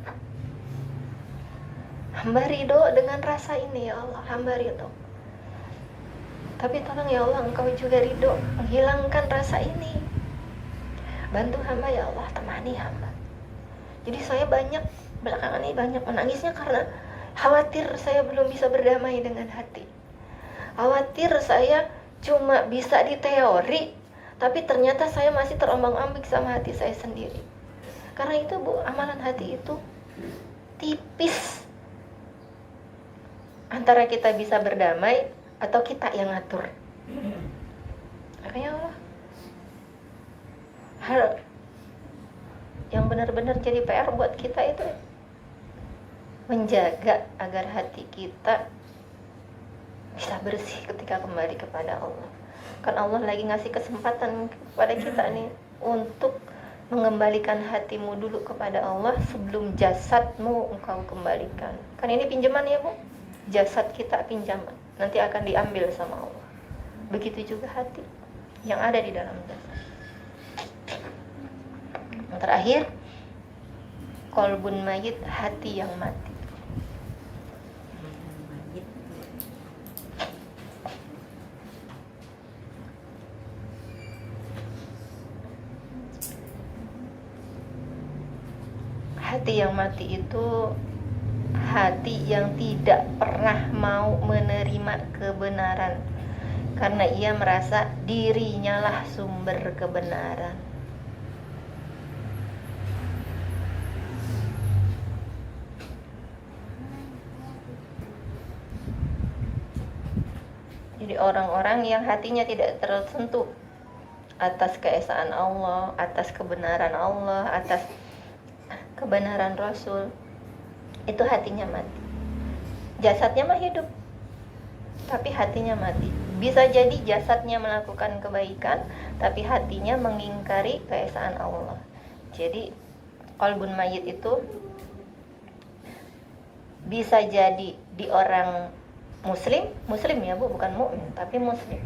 Speaker 1: hamba ridho dengan rasa ini ya Allah, hamba ridho. Tapi tolong ya Allah, Engkau juga ridho menghilangkan rasa ini. Bantu hamba ya Allah, temani hamba. Jadi saya belakangan ini banyak menangisnya karena khawatir saya belum bisa berdamai dengan hati. Khawatir saya cuma bisa di teori, tapi ternyata saya masih terombang-ambing sama hati saya sendiri. Karena itu Bu, amalan hati itu tipis. Antara kita bisa berdamai atau kita yang ngatur? Makanya Allah, hal yang benar-benar jadi PR buat kita itu menjaga agar hati kita bisa bersih ketika kembali kepada Allah. Kan Allah lagi ngasih kesempatan kepada kita nih untuk mengembalikan hatimu dulu kepada Allah sebelum jasadmu engkau kembalikan. Kan ini pinjaman ya Bu, jasad kita pinjaman, nanti akan diambil sama Allah. Begitu juga hati yang ada di dalam jasad. Yang terakhir, qalbun mayit, hati yang mati. Hati yang mati itu hati yang tidak pernah mau menerima kebenaran, karena ia merasa dirinya lah sumber kebenaran. Jadi orang-orang yang hatinya tidak tersentuh atas keesaan Allah, atas kebenaran Allah, atas kebenaran Rasul, itu hatinya mati. Jasadnya mah hidup, tapi hatinya mati. Bisa jadi jasadnya melakukan kebaikan, tapi hatinya mengingkari keesaan Allah. Jadi qalbun mayit itu bisa jadi di orang muslim ya Bu, bukan mukmin, tapi muslim.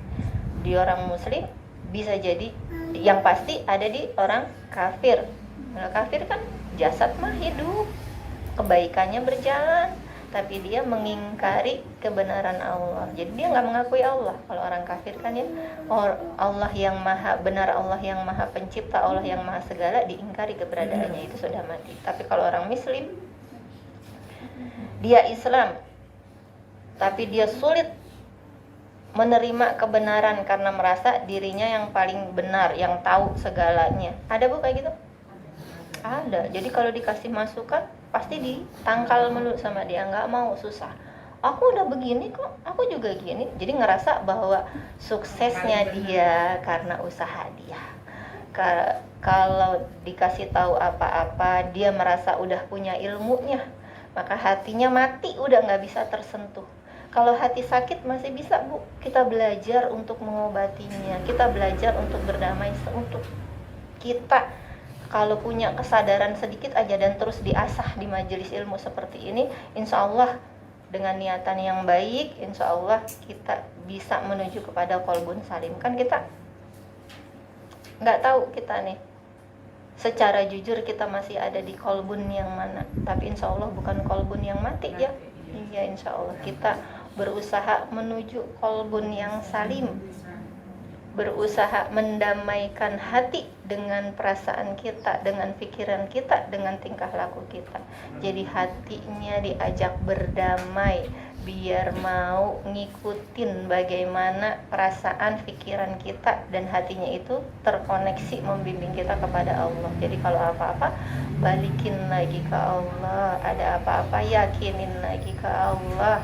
Speaker 1: Di orang muslim bisa jadi, yang pasti ada di orang kafir. Kalau kafir kan jasad mah hidup, kebaikannya berjalan, tapi dia mengingkari kebenaran Allah. Jadi dia nggak mengakui Allah. Kalau orang kafir kan ya, Allah yang maha benar, Allah yang maha pencipta, Allah yang maha segala, diingkari keberadaannya, itu sudah mati. Tapi kalau orang muslim, dia Islam, tapi dia sulit menerima kebenaran karena merasa dirinya yang paling benar, yang tahu segalanya. Ada Bu kayak gitu? Ada. Jadi kalau dikasih masukan pasti ditangkal mulu sama dia, nggak mau, susah. Aku udah begini kok, aku juga gini. Jadi ngerasa bahwa suksesnya dia karena usaha dia. Kalau dikasih tahu apa-apa, dia merasa udah punya ilmunya, maka hatinya mati, udah nggak bisa tersentuh. Kalau hati sakit masih bisa Bu, kita belajar untuk mengobatinya, kita belajar untuk berdamai, untuk kita kalau punya kesadaran sedikit aja dan terus diasah di majelis ilmu seperti ini, insya Allah dengan niatan yang baik, insya Allah kita bisa menuju kepada qalbun salim. Kan kita nggak tahu kita nih secara jujur kita masih ada di qalbun yang mana, tapi insya Allah bukan qalbun yang mati ya. Iya, insya Allah kita berusaha menuju qalbun yang salim, berusaha mendamaikan hati dengan perasaan kita, dengan pikiran kita, dengan tingkah laku kita. Jadi hatinya diajak berdamai, biar mau ngikutin bagaimana perasaan, pikiran kita, dan hatinya itu terkoneksi membimbing kita kepada Allah. Jadi kalau apa-apa balikin lagi ke Allah, ada apa-apa yakinin lagi ke Allah.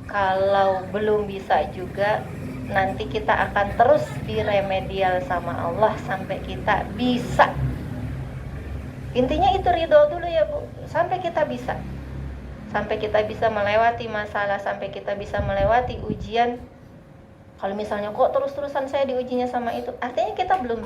Speaker 1: Kalau belum bisa juga, nanti kita akan terus diremedial sama Allah sampai kita bisa. Intinya itu ridho dulu ya Bu, sampai kita bisa. Sampai kita bisa melewati masalah, sampai kita bisa melewati ujian. Kalau misalnya kok terus-terusan saya diujinya sama itu, artinya kita belum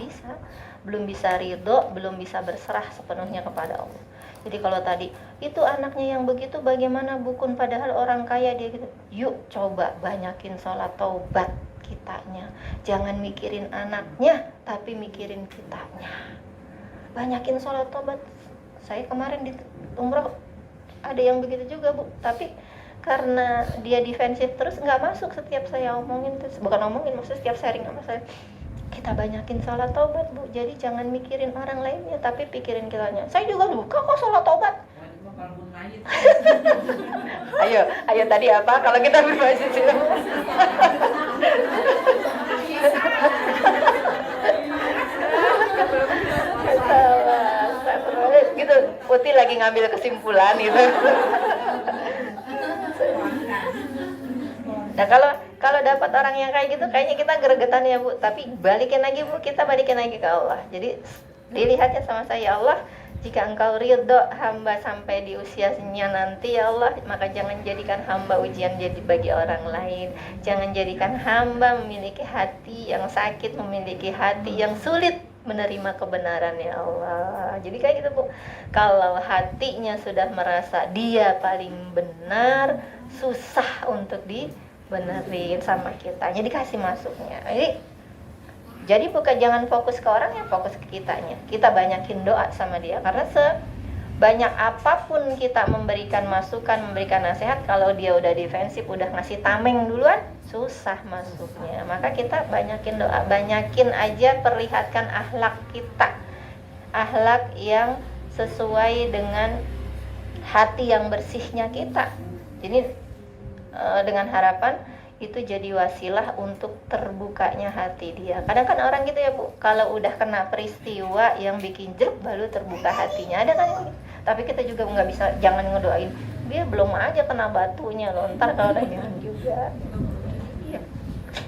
Speaker 1: bisa ridho, belum bisa berserah sepenuhnya kepada Allah. Jadi kalau tadi itu anaknya yang begitu, bagaimana Bukun, padahal orang kaya dia gitu. Yuk coba banyakin sholat taubat kitanya, jangan mikirin anaknya tapi mikirin kitanya. Banyakin sholat taubat. Saya kemarin di umroh ada yang begitu juga Bu, tapi karena dia defensif terus, nggak masuk setiap saya omongin, bukan omongin, maksudnya setiap sharing sama saya. Kita banyakin sholat taubat Bu, jadi jangan mikirin orang lainnya tapi pikirin kitanya. Saya juga suka kok sholat taubat. ayo tadi apa kalau kita berbasis itu? Gitu, Putih lagi ngambil kesimpulan gitu. Nah kalau dapat orang yang kayak gitu, kayaknya kita gregetan ya Bu. Tapi balikin lagi Bu, kita balikin lagi ke Allah. Jadi dilihatnya sama saya, ya Allah, jika engkau ridho hamba sampai di usianya nanti ya Allah, maka jangan jadikan hamba ujian jadi bagi orang lain. Jangan jadikan hamba memiliki hati yang sakit, memiliki hati yang sulit menerima kebenaran ya Allah. Jadi kayak gitu Bu. Kalau hatinya sudah merasa dia paling benar, susah untuk dibenerin sama kita. Jadi kasih masuknya. Jadi bukan jangan fokus ke orang, ya fokus ke kitanya. Kita banyakin doa sama dia, karena sebanyak apapun kita memberikan masukan, memberikan nasihat, kalau dia udah defensif, udah ngasih tameng duluan, susah masuknya. Maka kita banyakin doa, banyakin aja perlihatkan akhlak kita, akhlak yang sesuai dengan hati yang bersihnya kita. Jadi dengan harapan itu jadi wasilah untuk terbukanya hati dia. Kadang kan orang gitu ya Bu, kalau udah kena peristiwa yang bikin jelek baru terbuka hatinya. Ada kan yang gitu. Tapi kita juga nggak bisa, jangan ngedoain dia belum aja kena batunya loh, ntar kalau udah jangan juga. Iya.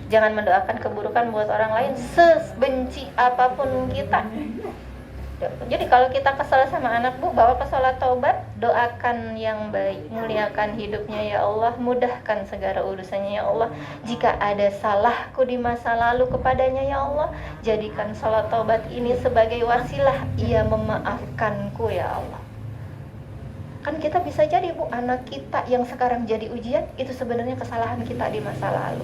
Speaker 1: Jangan mendoakan keburukan buat orang lain sebenci apapun kita. Jadi kalau kita kesal sama anak Bu, bawa ke sholat taubat, doakan yang baik, muliakan hidupnya ya Allah, mudahkan segala urusannya ya Allah. Jika ada salahku di masa lalu kepadanya ya Allah, jadikan sholat taubat ini sebagai wasilah ia memaafkanku ya Allah. Kan kita bisa jadi Bu, anak kita yang sekarang jadi ujian itu sebenarnya kesalahan kita di masa lalu.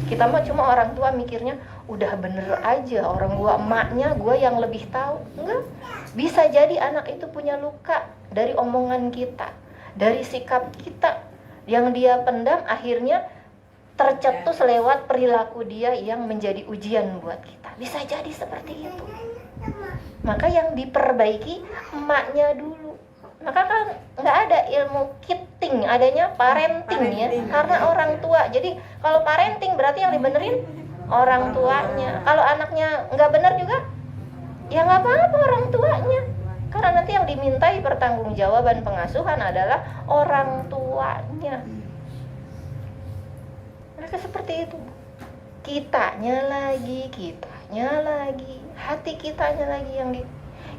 Speaker 1: Kita mah cuma orang tua mikirnya udah bener aja, orang gua emaknya, gua yang lebih tahu. Enggak, bisa jadi anak itu punya luka dari omongan kita, dari sikap kita yang dia pendam, akhirnya tercetus lewat perilaku dia yang menjadi ujian buat kita. Bisa jadi seperti itu. Maka yang diperbaiki emaknya dulu. Maka kan nggak ada ilmu kiting, adanya parenting ya, karena orang tua. Jadi kalau parenting berarti yang dibenerin orang tuanya. Kalau anaknya nggak benar juga, ya nggak apa-apa orang tuanya. Karena nanti yang dimintai pertanggungjawaban pengasuhan adalah orang tuanya. Mereka seperti itu. Kitanya lagi, hati kitanya lagi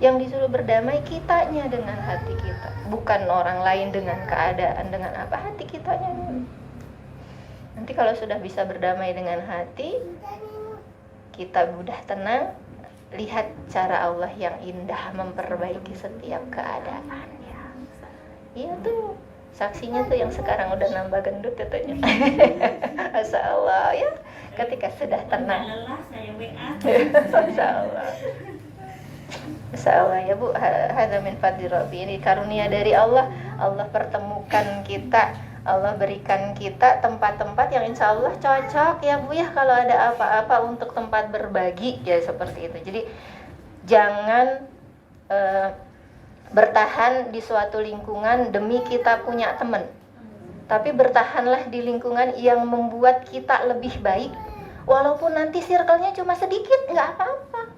Speaker 1: yang disuruh berdamai, kitanya dengan hati kita, bukan orang lain dengan keadaan, dengan apa, hati kitanya dulu. Nanti kalau sudah bisa berdamai dengan hati, kita mudah tenang, lihat cara Allah yang indah memperbaiki setiap keadaannya. Iya tuh, saksinya tuh yang sekarang udah nambah gendut katanya. Masya Allah ya, ketika sudah tenang. Masya Allah. Masya Allah ya Bu, hadza min fadli Rabbi, ini karunia dari Allah. Allah pertemukan kita, Allah berikan kita tempat-tempat yang insya Allah cocok ya Bu ya, kalau ada apa-apa untuk tempat berbagi ya, seperti itu. Jadi jangan bertahan di suatu lingkungan demi kita punya teman, tapi bertahanlah di lingkungan yang membuat kita lebih baik, walaupun nanti circle-nya cuma sedikit, nggak apa-apa.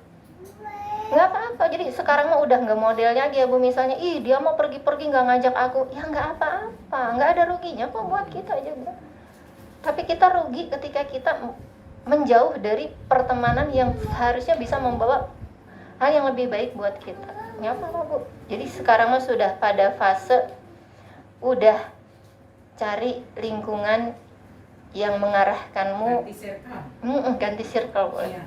Speaker 1: Nggak apa-apa. Jadi sekarang mah udah nggak modelnya dia Bu, misalnya dia mau pergi-pergi nggak ngajak aku, ya nggak apa-apa, nggak ada ruginya kok buat kita juga. Tapi kita rugi ketika kita menjauh dari pertemanan yang seharusnya bisa membawa hal yang lebih baik buat kita. Nggak apa-apa Bu. Jadi sekarang mah sudah pada fase udah cari lingkungan yang mengarahkanmu ganti circle boleh.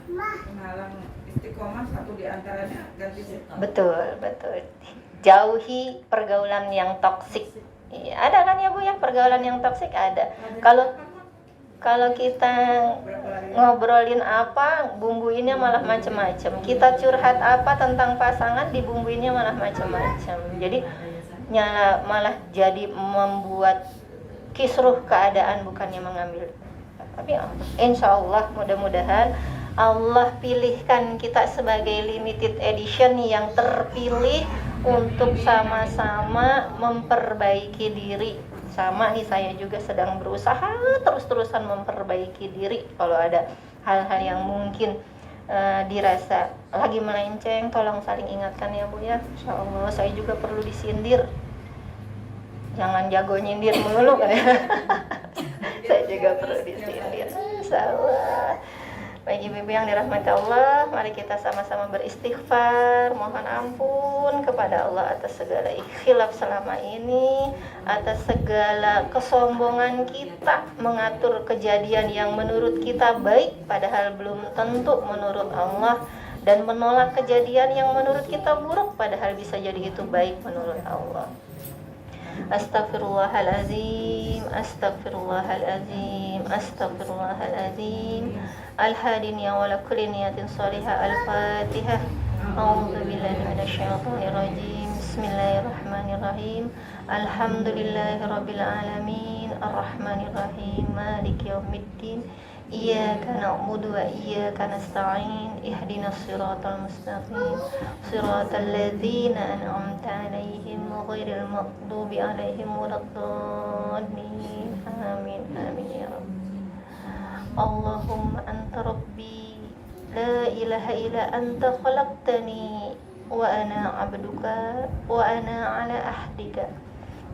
Speaker 2: Istiqomah satu di antaranya ganti circle.
Speaker 1: Betul. Jauhi pergaulan yang toksik. Iya, ada kan ya Bu ya, pergaulan yang toksik ada. Kalau kita ngobrolin apa, bumbuinnya malah macam-macam. Kita curhat apa tentang pasangan, dibumbuinnya malah macam-macam. Jadi malah jadi membuat kisruh keadaan, bukannya mengambil. Tapi insya Allah mudah-mudahan Allah pilihkan kita sebagai limited edition yang terpilih untuk sama-sama memperbaiki diri. Sama nih, saya juga sedang berusaha terus-terusan memperbaiki diri. Kalau ada hal-hal yang mungkin dirasa lagi melenceng, tolong saling ingatkan ya Bu ya. Insya Allah saya juga perlu disindir. Jangan jago nyindir melulu kan ya. Saya juga perlu disindir. Salah. Bagi ibu-ibu yang dirahmati Allah, mari kita sama-sama beristighfar, mohon ampun kepada Allah atas segala khilaf selama ini, atas segala kesombongan kita mengatur kejadian yang menurut kita baik padahal belum tentu menurut Allah, dan menolak kejadian yang menurut kita buruk padahal bisa jadi itu baik menurut Allah. Astaghfirullahalazim, astaghfirullahalazim, astaghfirullahalazim. Al-hadin ya wala kulli niyatin salihah. Al-Fatihah. A'udzu billahi minasyaitonir rajim. Bismillahirrahmanirrahim. Alhamdulillahirabbil alamin. Arrahmanir rahim. Maliki yaumiddin. Iyyaka na'budu wa iyyaka nasta'in. Ihdinas siratal mustaqim. Siratal ladzina an'amta 'alaihim ghairil maghdubi 'alaihim waladdallin. Amin. Amin ya rabb. Allahumma anta rabbi la ilaha illa anta khalaqtani wa ana 'abduka wa ana 'ala ahdika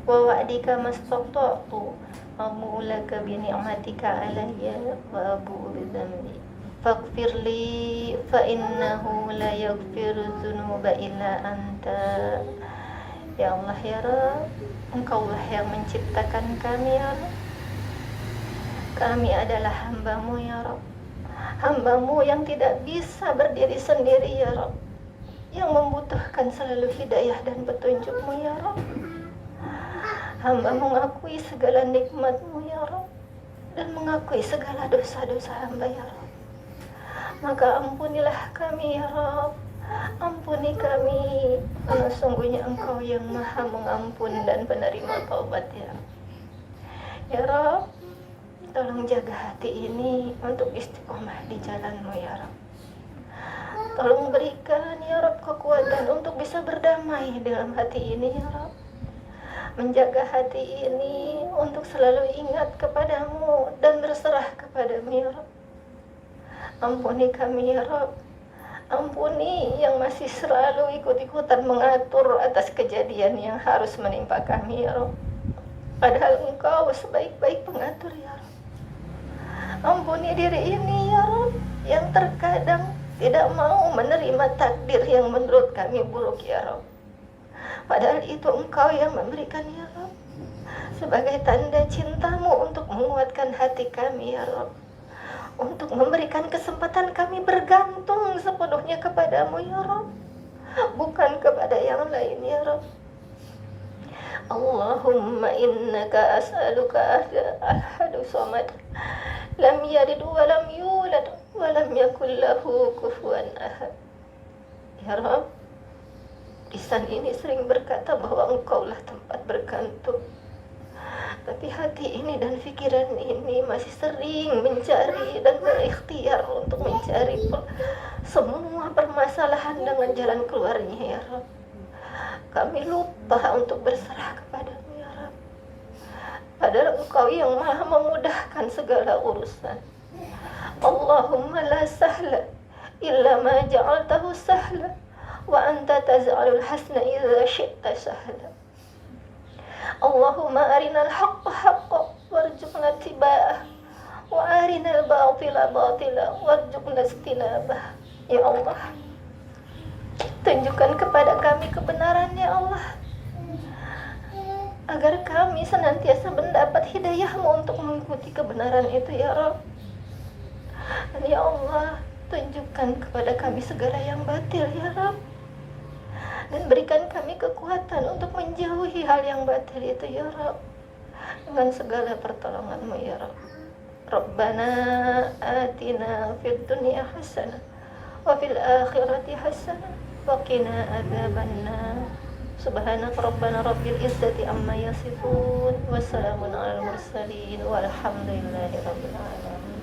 Speaker 1: wa wa'dika mastata'tu abu'u laka bi ni'matika 'alayya wa abu'u bi dhanbi faghfir li fa innahu la yaghfiru dzunuba illa anta. Ya Allah ya Rabb, Engkaulah yang menciptakan kami ya Rabb. Kami adalah hamba-Mu ya Rabb, hamba-Mu yang tidak bisa berdiri sendiri ya Rabb, yang membutuhkan selalu hidayah dan petunjuk-Mu ya Rabb. Hamba mengakui segala nikmat-Mu ya Rabb, dan mengakui segala dosa-dosa hamba ya Rabb. Maka ampunilah kami ya Rabb, ampuni kami, karena sungguhnya Engkau yang maha mengampun dan penerima taubat ya Rabb. Ya Rabb, tolong jaga hati ini untuk istiqomah di jalan-Mu ya Rabb. Tolong berikan ya Rabb kekuatan untuk bisa berdamai dalam hati ini ya Rabb. Menjaga hati ini untuk selalu ingat kepadamu dan berserah kepadamu ya Rabb. Ampuni kami ya Rabb. Ampuni yang masih selalu ikut-ikutan mengatur atas kejadian yang harus menimpa kami ya Rabb. Padahal Engkau sebaik-baik pengatur ya Rabb. Ampuni diri ini ya Rabb, yang terkadang tidak mau menerima takdir yang menurut kami buruk ya Rabb. Padahal itu Engkau yang memberikan ya Rabb, sebagai tanda cinta-Mu untuk menguatkan hati kami ya Rabb, untuk memberikan kesempatan kami bergantung sepenuhnya kepadamu ya Rabb, bukan kepada yang lain ya Rabb. Allahumma innaka as'aluka ahadu samad lam yalid wa lam yulad wa lam yakul lahu kufuwan ahad. Ya Rabb, lisan ini sering berkata bahwa Engkaulah tempat bergantung, tapi hati ini dan pikiran ini masih sering mencari dan berikhtiar untuk mencari semua permasalahan dengan jalan keluarnya ya Rabb. Kami lupa untuk berserah kepadamu ya Rabb, padahal Engkau yang maha memudahkan segala urusan. Allahumma la sahla illa ma ja'altahu sahla wa anta taz'alul hasna idza syi'ta sahla. Allahumma arinal haqqa haqqan warzuqna ittiba'ah wa arinal batila batila warzuqna ijtinabah. Ya Allah, tunjukkan kepada kami kebenaran ya Allah, agar kami senantiasa mendapat hidayah-Mu untuk mengikuti kebenaran itu ya Rabb. Dan ya Allah, tunjukkan kepada kami segala yang batil ya Rabb, dan berikan kami kekuatan untuk menjauhi hal yang batil itu ya Rabb, dengan segala pertolongan-Mu ya Rabb. Rabbana atina fid dunya hasanah wa fil akhirati hasanah wa qina adzabannar. Subhanaka rabbana rabbil izzati amma yasifun wa salamun alal mursalin walhamdulillahi rabbil alamin.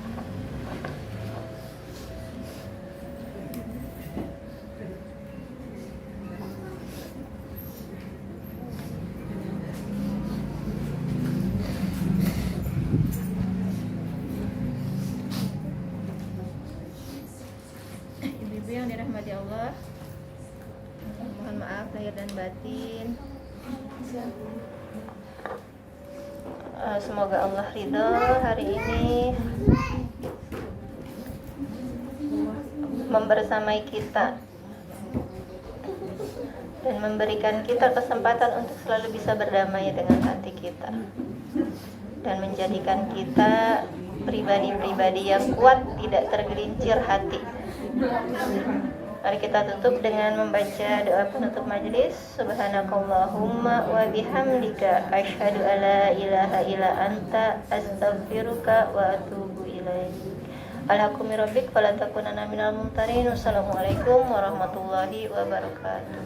Speaker 1: Ibu-ibu yang dirahmati Allah, mohon maaf lahir dan batin. Semoga Allah ridho hari ini membersamai kita dan memberikan kita kesempatan untuk selalu bisa berdamai dengan hati kita dan menjadikan kita pribadi-pribadi yang kuat, tidak tergelincir hati. Mari kita tutup dengan membaca doa penutup majelis. Subhanakallahumma wa bihamdika asyhadu alla ilaha illa anta astaghfiruka wa atubu ilaik. Alhaqumi rabbik fala takunanna minal mumtarin. Wassalamualaikum warahmatullahi wabarakatuh.